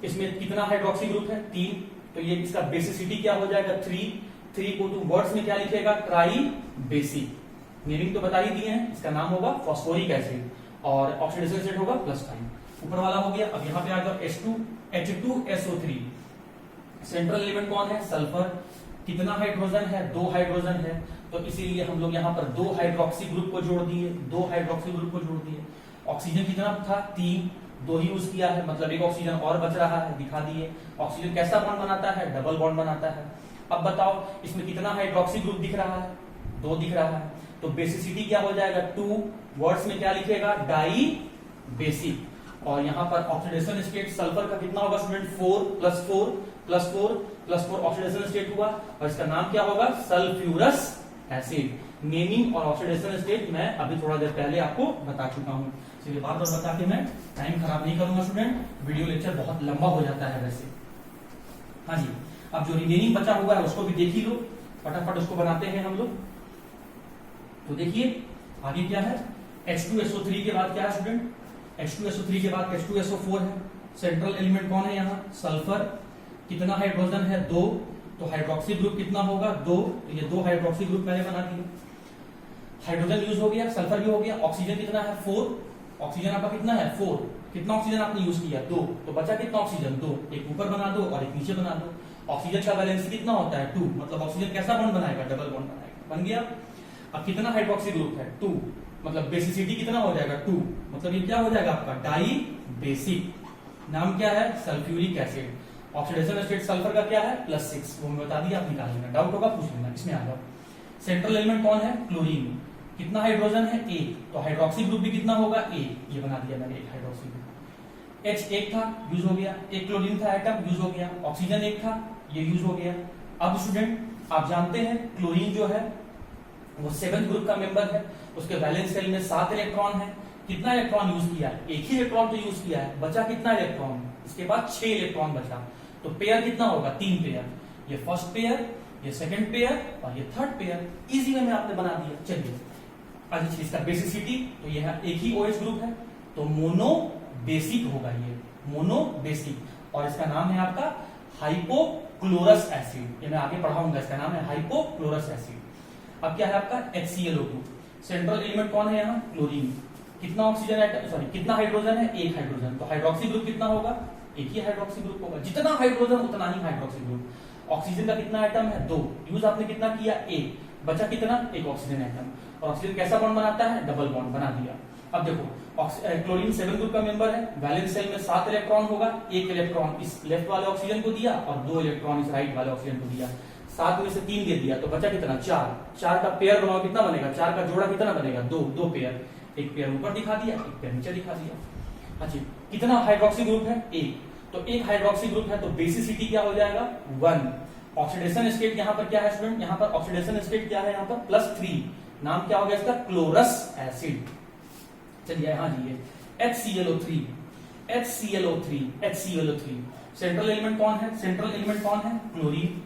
इसमें कितना हाइड्रोक्सी ग्रुप है? 3। तो ये इसका बेसिसिटी क्या हो जाएगा? 3 को तुम वर्ड्स में क्या लिखेगा? Try basic. नेमिंग तो बता ही दिए हैं। इसका नाम होगा फॉस्फोरिक एसिड और ऑक्सीडेशन स्टेट होगा +5। ऊपर वाला हो गया। अब यहाँ पे आ जाओ H2SO3। सेंट्रल एलिमेंट कौन है? सल्फर। कितना हाइड्रोजन है? 2 हाइड्रोजन है, तो इसीलिए हम लोग यहाँ पर 2 हाइड्रोक्सी ग्रुप को जोड़ दिए। 2 हाइड्रोक्सी ग्रुप को जोड़ दिए। ऑक्सीजन कितना था? 3। 2 ही यूज किया है, मतलब एक ऑक्सीजन और बच रहा है, दिखा दिए। ऑक्सीजन कैसा बॉन्ड बनाता है? डबल बॉन्ड बनाता है। अब बताओ इसमें कितना हाइड्रोक्सी ग्रुप दिख रहा है? 2 दिख रहा है। तो बेसिसिटी क्या हो जाएगा? 2। वर्ड्स में क्या लिखेगा? Dibasic. और यहाँ पर ऑक्सीडेशन स्टेट सल्फर का कितना होगा स्टूडेंट? 4+4+4+4 ऑक्सीडेशन स्टेट हुआ, और इसका नाम क्या होगा? Sulphurous acid. नेमिंग और ऑक्सीडेशन स्टेट मैं अभी थोड़ा देर पहले आपको बता चुका हूँ, इसलिए बार बार बता के मैं टाइम खराब नहीं करूंगा स्टूडेंट। वीडियो लेक्चर बहुत लंबा हो जाता है वैसे। हाँ जी, अब जो रिमेनिंग बचा हुआ है उसको भी देख ही लो, फटाफट उसको बनाते हैं हम लोग। तो देखिए आगे क्या है? H2SO3 के बाद क्या है स्टूडेंट? H2SO3 के बाद H2SO4 है। सेंट्रल एलिमेंट कौन है यहाँ? सल्फर। कितना हाइड्रोजन है? 2। तो हाइड्रोक्सी ग्रुप कितना होगा 2, तो ये 2 हाइड्रोक्सी ग्रुप मैंने बना दिया। हाइड्रोजन यूज हो गया, सल्फर भी हो गया। ऑक्सीजन कितना है 4, ऑक्सीजन आपका कितना है 4, कितना ऑक्सीजन आपने यूज किया 2, तो बचा कितना ऑक्सीजन 2, एक ऊपर बना दो और एक नीचे बना दो। ऑक्सीजन का वैलेंसी कितना होता है 2, मतलब ऑक्सीजन कैसा बॉन्ड बनाएगा, डबल बॉन्ड बनाएगा, बन गया। अब कितना हाइड्रोक्सी ग्रुप है 2, मतलब बेसिसिटी कितना हो जाएगा 2, मतलब ये क्या हो जाएगा आपका डाई बेसिक। नाम क्या है sulphuric acid. Oxidation state sulphur का क्या है +6, वो मैं बता दिया, आप निकाल लेना, डाउट होगा पूछ लेना, इसमें आ जाओ। सेंट्रल एलिमेंट कौन है क्लोरीन, कितना हाइड्रोजन है 1, तो हाइड्रोक्सी ग्रुप भी कितना होगा 1, ये बना दिया मैंने, एक हाइड्रोक्सी ग्रुप। H एक था यूज हो गया, एक क्लोरीन था एटम यूज हो गया, ऑक्सीजन एक था ये यूज हो गया। अब स्टूडेंट आप जानते हैं क्लोरीन जो है वो 7 ग्रुप का मेंबर है, उसके वैलेंस शेल में 7 इलेक्ट्रॉन है। कितना इलेक्ट्रॉन यूज किया है, एक ही इलेक्ट्रॉन तो यूज किया है, बचा कितना इलेक्ट्रॉन, इसके बाद 6 इलेक्ट्रॉन बचा, तो पेयर कितना होगा 3 पेयर, ये फर्स्ट पेयर, ये सेकंड पेयर और ये थर्ड पेयर। इजी वे में आपने बना दिया। चलिए अच्छा इसका बेसिसिटी, तो ये एक ही OH ग्रुप है, तो मोनो बेसिक होगा, ये मोनो बेसिक, और इसका नाम है आपका हाइपोक्लोरस एसिड, ये मैं आगे पढ़ाऊंगा, इसका नाम है हाइपोक्लोरस एसिड। अब क्या है आपका HClO2। सेंट्रल एलिमेंट कौन है यहाँ क्लोरीन, कितना ऑक्सीजन है, सॉरी कितना हाइड्रोजन है 1 हाइड्रोजन, तो हाइड्रोक्सी ग्रुप कितना होगा, एक ही हाइड्रोक्सी ग्रुप होगा, जितना हाइड्रोजन उतना ही हाइड्रोक्सी ग्रुप। ऑक्सीजन का कितना एटम है 2, यूज आपने कितना किया 1, बचा कितना एक ऑक्सीजन एटम, और ऑक्सीजन कैसा बॉन्ड बनाता है डबल बॉन्ड बना दिया। अब देखो क्लोरीन 7 ग्रुप का मेंबर है, वैलेंस शेल में 7 इलेक्ट्रॉन होगा, एक इलेक्ट्रॉन इस लेफ्ट वाले ऑक्सीजन को दिया और 2 इलेक्ट्रॉन इस राइट वाले ऑक्सीजन को दिया, 7 में से 3 दे दिया, तो बचा कितना 4, 4 का पेयर बनाओ कितना बनेगा, 4 का जोड़ा कितना बनेगा 2 पेयर, एक पेयर ऊपर दिखा दिया, एक पेयर नीचे दिखा दिया। अच्छा कितना हाइड्रोक्सी ग्रुप है 1, तो एक हाइड्रोक्सी ग्रुप है, तो बेसिसिटी क्या हो जाएगा 1। ऑक्सीडेशन स्टेट यहाँ पर क्या है स्टूडेंट, यहाँ पर ऑक्सीडेशन स्टेट क्या है यहाँ पर +3, नाम क्या हो गया इसका क्लोरस एसिड। चलिए यहाँ जी HClO3, HClO3। सेंट्रल एलिमेंट कौन है, सेंट्रल एलिमेंट कौन है क्लोरीन,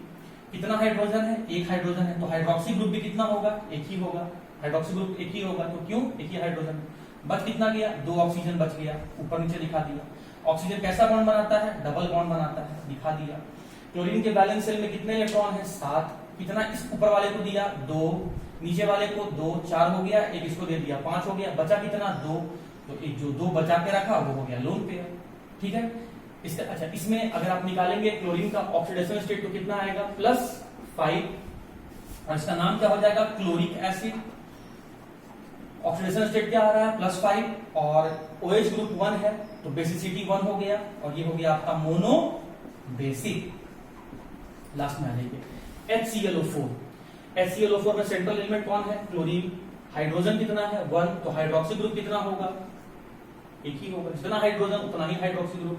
कितना हाइड्रोजन है 1 हाइड्रोजन है, तो हाइड्रोक्सी ग्रुप भी कितना होगा एक ही होगा, हाइड्रोक्सी ग्रुप एक ही होगा, तो क्यों एक ही हाइड्रोजन, बच कितना गया 2 ऑक्सीजन बच गया, ऊपर नीचे दिखा दिया। ऑक्सीजन कैसा बॉन्ड बनाता है डबल बॉन्ड बनाता है, दिखा दिया। क्लोरीन के बैलेंस शेल में कितने इलेक्ट्रॉन है 7, कितना इस ऊपर वाले को दिया 2, नीचे वाले को 2, 4 हो गया, एक इसको दे दिया 5 हो गया, बचा कितना 2, तो एक जो 2 बचा के रखा वो हो गया लोन पेयर, ठीक है। इसका अच्छा इसमें अगर आप निकालेंगे क्लोरीन का ऑक्सीडेशन स्टेट तो कितना आएगा +5, और इसका नाम क्या हो जाएगा क्लोरिक एसिड। ऑक्सीडेशन स्टेट क्या आ रहा है +5, और OH ग्रुप 1 है, तो बेसिसिटी 1 हो गया, और ये हो गया आपका मोनो बेसिक। लास्ट में आ जाइए HClO4। HClO4 में सेंट्रल एलिमेंट कौन है क्लोरीन, हाइड्रोजन कितना है 1, तो हाइड्रोक्सी ग्रुप कितना होगा एक ही होगा, जितना हाइड्रोजन उतना ही हाइड्रोक्सी ग्रुप।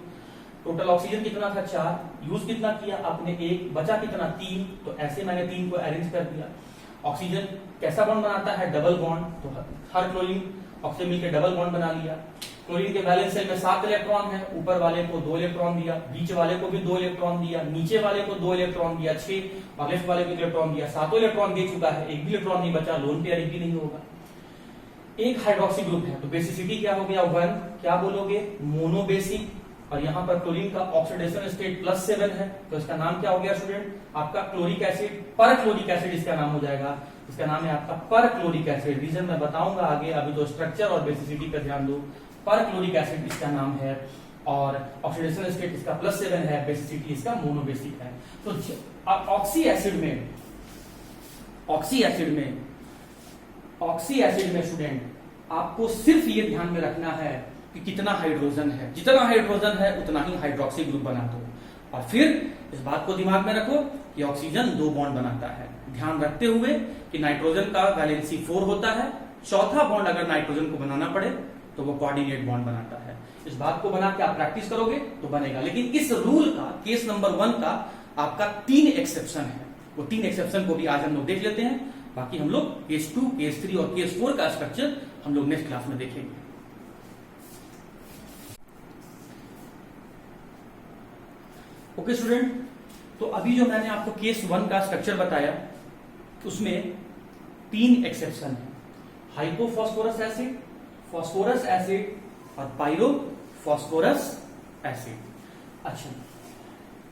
टोटल ऑक्सीजन कितना था 4, यूज कितना किया आपने 1, बचा कितना 3, तो ऐसे मैंने 3 को अरेंज कर दिया। ऑक्सीजन कैसा बॉन्ड बनाता है डबल बॉन्ड, तो हर क्लोरीन ऑक्सीजन मिलकर डबल बॉन्ड बना लिया। क्लोरीन के वैलेंस शेल में 7 इलेक्ट्रॉन है, ऊपर वाले को 2 इलेक्ट्रॉन दिया, बीच वाले को भी 2 इलेक्ट्रॉन दिया, नीचे वाले को 2 इलेक्ट्रॉन दिया 6, और लेफ्ट वाले को इलेक्ट्रॉन दिया, 7 इलेक्ट्रॉन दे चुका है, एक भी इलेक्ट्रॉन नहीं बचा, लोन पेयर एक भी नहीं होगा। एक हाइड्रोक्सी ग्रुप है, तो बेसिसिटी क्या हो गया 1, क्या बोलोगे मोनो बेसिक, और यहाँ पर क्लोरीन का ऑक्सीडेशन स्टेट +7 है, तो इसका नाम क्या हो गया स्टूडेंट आपका क्लोरिक एसिड, पर क्लोरिक एसिड इसका नाम हो जाएगा, इसका नाम है आपका पर क्लोरिक एसिड। रीजन मैं बताऊंगा आगे, अभी तो स्ट्रक्चर और बेसिसिटी पर ध्यान दो। पर क्लोरिक एसिड इसका नाम है, और ऑक्सीडेशन स्टेट इसका +7 है, बेसिसिटी इसका मोनोबेसिक है। तो ऑक्सी एसिड में स्टूडेंट आपको सिर्फ ये ध्यान में रखना है कि कितना हाइड्रोजन है, जितना हाइड्रोजन है उतना ही हाइड्रोक्सी ग्रुप बना दो, और फिर इस बात को दिमाग में रखो कि ऑक्सीजन 2 बॉन्ड बनाता है, ध्यान रखते हुए कि नाइट्रोजन का वैलेंसी 4 होता है, चौथा बॉन्ड अगर नाइट्रोजन को बनाना पड़े तो वो कोऑर्डिनेट बॉन्ड बनाता है। इस बात को बना के आप प्रैक्टिस करोगे तो बनेगा, लेकिन इस रूल का केस नंबर 1 का आपका 3 एक्सेप्शन है, वो 3 एक्सेप्शन को भी आज हम लोग देख लेते हैं, बाकी हम लोग केस 2, केस 3 और केस 4 का स्ट्रक्चर हम लोग नेक्स्ट क्लास में देखेंगे। ओके स्टूडेंट, तो अभी जो मैंने आपको केस 1 का स्ट्रक्चर बताया उसमें 3 एक्सेप्शन है, हाइपोफॉस्फोरस एसिड, फॉस्फोरस एसिड और पाइरोफॉस्फोरस एसिड। अच्छा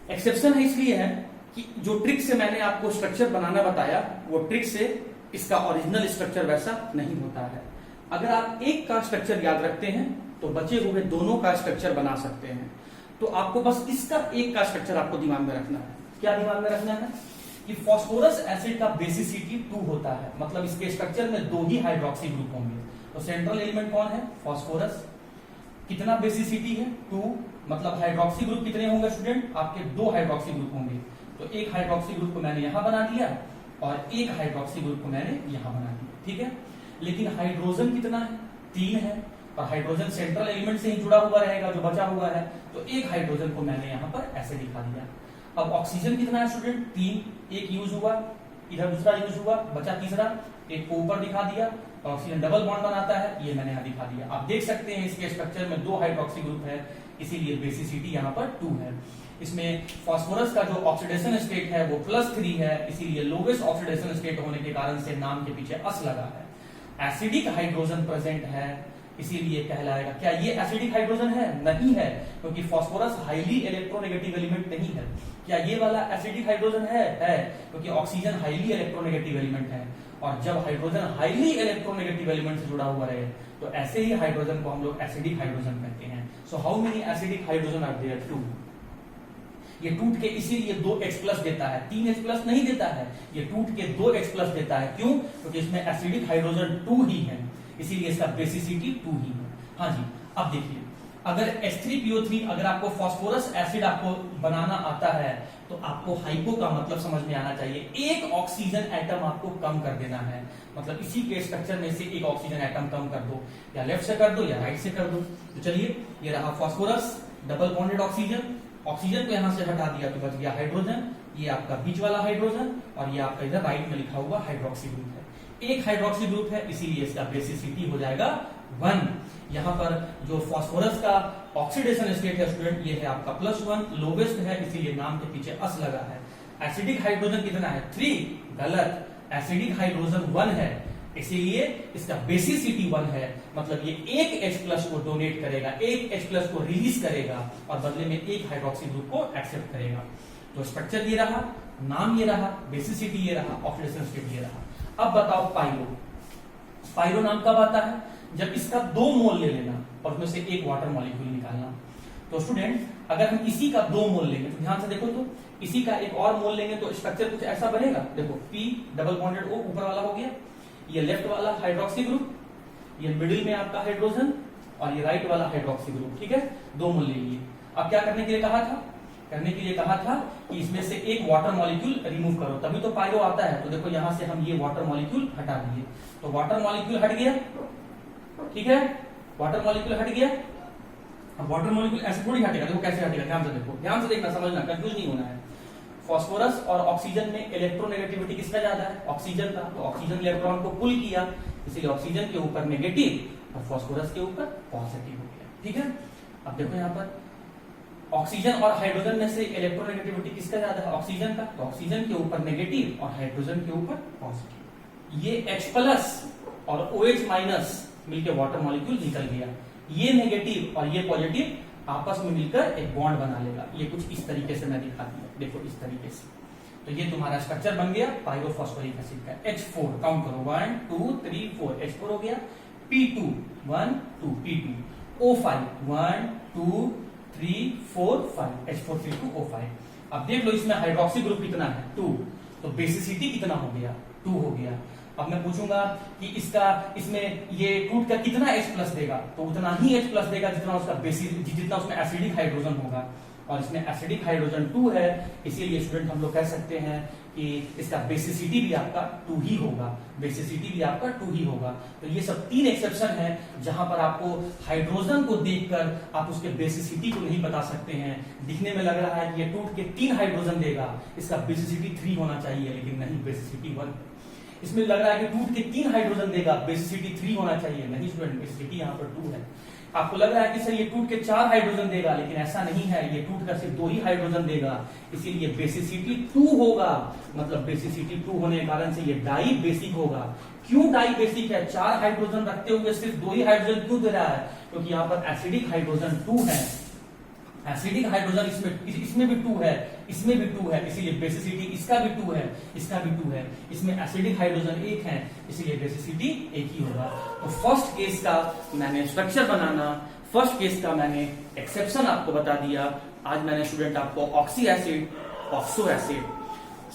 एक्सेप्शन है इसलिए है कि जो ट्रिक से मैंने आपको स्ट्रक्चर बनाना बताया वो ट्रिक से इसका ओरिजिनल स्ट्रक्चर वैसा नहीं होता है। अगर आप एक का स्ट्रक्चर याद रखते हैं तो बचे हुए दोनों का स्ट्रक्चर बना सकते हैं। तो आपको बस इसका एक का स्ट्रक्चर आपको दिमाग में रखना है। क्या दिमाग में रखना है कि फास्फोरस एसिड का बेसिसिटी 2 होता है, मतलब इसके स्ट्रक्चर में 2 ही हाइड्रोक्सी ग्रुप होंगे। तो सेंट्रल एलिमेंट कौन है? फास्फोरस। कितना बेसिसिटी है? 2। मतलब हाइड्रोक्सी ग्रुप कितने होंगे स्टूडेंट? आपके 2 हाइड्रोक्सी ग्रुप होंगे। तो एक हाइड्रोक्सी ग्रुप को मैंने यहां बना दिया और एक हाइड्रोक्सी ग्रुप को मैंने यहां बना दिया, ठीक है। लेकिन हाइड्रोजन कितना है? 3 है और हाइड्रोजन सेंट्रल एलिमेंट से ही जुड़ा हुआ रहेगा जो बचा हुआ है। तो एक हाइड्रोजन को मैंने यहां पर ऐसे दिखा दिया। अब ऑक्सीजन कितना है स्टूडेंट? 3। एक यूज हुआ, इधर दूसरा यूज हुआ, बचा तीसरा, एक को ऊपर दिखा दिया। ऑक्सीजन डबल बॉन्ड बनाता है, ये मैंने यहां दिखा दिया। आप देख सकते हैं इसके स्ट्रक्चर में 2 हाइड्रोक्सी ग्रुप है, इसीलिए बेसिसिटी यहां पर 2 है। इसमें फास्फोरस का जो ऑक्सीडेशन स्टेट है वो +3 है, इसीलिए लोवेस्ट ऑक्सीडेशन स्टेट होने के कारण से नाम के पीछे अस लगा है। एसिडिक हाइड्रोजन प्रेजेंट है, इसीलिए कहलाएगा। क्या ये एसिडिक हाइड्रोजन है? नहीं है, क्योंकि फास्फोरस हाईली इलेक्ट्रोनेगेटिव एलिमेंट नहीं है। क्या ये वाला एसिडिक हाइड्रोजन है? क्योंकि ऑक्सीजन हाईली इलेक्ट्रोनेगेटिव एलिमेंट है और जब हाइड्रोजन हाईली इलेक्ट्रोनेगेटिव एलिमेंट से जुड़ा हुआ रहे तो ऐसे ही हाइड्रोजन को हम लोग एसिडिक हाइड्रोजन कहते हैं। So how many acidic hydrogen are there? 2। ये टूट के इसीलिए 2H+ देता है, 3H+ नहीं देता है, ये टूट के 2H+ देता है। क्यों? क्योंकि इसमें एसिडिक हाइड्रोजन 2 ही है, इसीलिए इसका बेसिसिटी 2 ही है। हाँ जी, अब देखिए, अगर H3PO3 अगर आपको फास्फोरस एसिड आपको बनाना आता है तो आपको हाइपो का मतलब समझ में आना चाहिए। एक ऑक्सीजन एटम आपको कम कर देना है, मतलब इसी के स्ट्रक्चर में से एक ऑक्सीजन एटम कम कर दो, या लेफ्ट से कर दो या राइट से कर दो। तो चलिए, ये रहा phosphorus, double bonded oxygen. Oxygen को यहां से हटा दिया तो बच गया हाइड्रोजन, ये आपका बीच वाला हाइड्रोजन, और ये आपका इधर राइट में लिखा हुआ हाइड्रोक्सी ग्रुप है। एक हाइड्रोक्सी ग्रुप है, इसीलिए इसका बेसिसिटी हो जाएगा 1। यहां पर जो फास्फोरस का ऑक्सीडेशन स्टेट है स्टूडेंट, ये है आपका +1, लोवेस्ट है, इसीलिए नाम के पीछे अस लगा है। एसिडिक हाइड्रोजन कितना है? 3। गलत, एसिडिक हाइड्रोजन 1 है, इसीलिए इसका बेसिसिटी 1 है। मतलब ये एक H+ को डोनेट करेगा, एक H+ को रिलीज करेगा और बदले में एक हाइड्रोक्सी ग्रुप को एक्सेप्ट करेगा। तो स्ट्रक्चर ये रहा, नाम ये रहा, बेसिसिटी ये रहा, ऑक्सीडेशन स्टेट ये रहा। अब बताओ पाइरो। पाइरो नाम कब आता है? जब इसका 2 मोल ले लेना और उसमें से एक वाटर मॉलिक्यूल निकालना। तो स्टूडेंट, अगर हम इसी का 2 मोल लेंगे तो ध्यान से देखो, तो इसी का एक और मोल लेंगे तो स्ट्रक्चर कुछ ऐसा बनेगा। देखो, P डबल बॉन्डेड O ऊपर वाला हो गया, ये लेफ्ट वाला हाइड्रोक्सी ग्रुप, ये मिडिल में आपका हाइड्रोजन और ये राइट वाला हाइड्रोक्सी ग्रुप, ठीक है। 2 मोल ले लिए। अब क्या करने के लिए कहा था? करने के लिए कहा था कि इसमें से एक वाटर मॉलिक्यूल रिमूव करो, तभी तो पाइरो आता है। तो देखो, यहां से हम ये वाटर मॉलिक्यूल हटा दिए, तो वाटर मॉलिक्यूल हट गया, ठीक है, वाटर मॉलिक्यूल हट गया। अब वाटर मॉलिक्यूल ऐसे थोड़ी हटेगा, देखो कैसे हटेगा, ध्यान से देखो, ध्यान से देखना, समझना, कंफ्यूज नहीं होना है। फास्फोरस और ऑक्सीजन में इलेक्ट्रोनेगेटिविटी किसका ज्यादा है? ऑक्सीजन का। तो ऑक्सीजन इलेक्ट्रॉन को पुल किया, इसलिए ऑक्सीजन के ऊपर नेगेटिव और फास्फोरस के ऊपर पॉजिटिव हो गया, ठीक है। अब देखो यहाँ पर ऑक्सीजन और हाइड्रोजन में से इलेक्ट्रोनेगेटिविटी किसका ज्यादा है? ऑक्सीजन का। तो ऑक्सीजन के ऊपर नेगेटिव और हाइड्रोजन के ऊपर पॉजिटिव। ये H+ और OH- मिलकर वाटर मॉलिक्यूल निकल गया। ये नेगेटिव और ये पॉजिटिव आपस में मिलकर एक बॉन्ड बना लेगा। ये कुछ इस तरीके से मैं दिखा दिया, देखो इस तरीके से। तो ये तुम्हारा स्ट्रक्चर बन गया पाइरोफॉस्फोरिक एसिड का। H4 काउंट करो, 1 2 3 4, H4 हो गया। P2 1 2 P2, O5 1 2 3 4 5, H4 3 2 O5। अब देख लो इसमें हाइड्रोक्सी ग्रुप कितना है? 2। तो बेसिसिटी कितना हो गया? 2 हो गया। अब मैं पूछूंगा कि इसका इसमें ये टूट कर कितना H+ देगा, तो उतना ही H+ देगा जितना उसका जितना उसमें एसिडिक हाइड्रोजन होगा, और इसमें एसिडिक हाइड्रोजन 2 है, इसीलिए स्टूडेंट हम लोग कह सकते हैं कि इसका बेसिसिटी भी आपका 2 ही होगा, बेसिसिटी भी आपका 2 ही होगा। तो ये सब 3 एक्सेप्शन है जहां पर आपको हाइड्रोजन को देखकर आप उसके बेसिसिटी को नहीं बता सकते हैं। दिखने में लग रहा है कि ये टूट के 3 हाइड्रोजन देगा, इसका बेसिसिटी 3 होना चाहिए, लेकिन नहीं, बेसिसिटी 1। इसमें लग रहा है कि टूट के 3 हाइड्रोजन देगा, बेसिसिटी 3 होना चाहिए, नहीं स्टूडेंट, बेसिसिटी यहाँ पर 2 है। आपको लग रहा है कि सर ये टूट के 4 हाइड्रोजन देगा, लेकिन ऐसा नहीं है, ये टूट कर सिर्फ 2 ही हाइड्रोजन देगा, इसीलिए बेसिसिटी 2 होगा। मतलब बेसिसिटी 2 होने के कारण से ये डाई बेसिक होगा। क्यों डाई बेसिक है? 4 हाइड्रोजन रखते हुए सिर्फ 2 ही हाइड्रोजन क्यों दे रहा है? क्योंकि यहाँ पर एसिडिक हाइड्रोजन 2 है, एसिडिक हाइड्रोजन इसमें भी 2 है, इसमें भी 2 है, इसीलिए बेसिसिटी इसका भी 2 है, इसका भी 2 है। इसमें एसिडिक हाइड्रोजन 1 है, इसीलिए बेसिसिटी 1 ही होगा। तो फर्स्ट केस का मैंने स्ट्रक्चर बनाना, फर्स्ट केस का मैंने एक्सेप्शन आपको बता दिया। आज मैंने स्टूडेंट आपको oxy acid, oxo acid,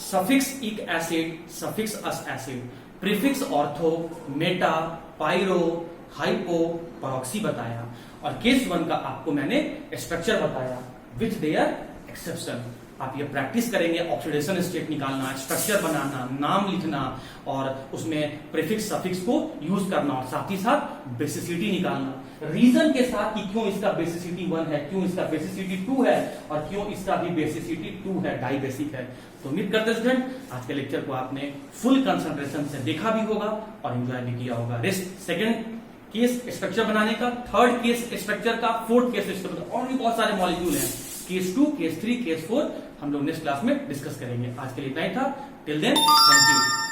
suffix ic acid, suffix ous acid, prefix ortho, meta, pyro, hypo, peroxy बताया, और केस 1 का आपको मैंने स्ट्रक्चर बताया विथ देयर एक्सेप्शन। आप ये प्रैक्टिस करेंगे, ऑक्सीडेशन स्टेट निकालना, स्ट्रक्चर बनाना, नाम लिखना और उसमें प्रीफिक्स सफिक्स को यूज करना, और साथ ही साथ बेसिसिटी निकालना, रीजन के साथ कि क्यों इसका बेसिसिटी 1 है, क्यों इसका बेसिसिटी 2 है, और क्यों इसका भी बेसिसिटी 2 है, डाई बेसिक है। तो उम्मीद करते हैं स्टूडेंट आज के लेक्चर को आपने फुल कंसंट्रेशन से देखा भी होगा और एंजॉय भी किया होगा। रेस्ट सेकंड केस स्ट्रक्चर बनाने का, थर्ड केस स्ट्रक्चर का, फोर्थ केस स्ट्रक्चर, और भी बहुत सारे मॉलिक्यूल हैं। केस 2, केस 3, केस 4 हम लोग नेक्स्ट क्लास में डिस्कस करेंगे। आज के लिए इतना ही था। Till then, thank you.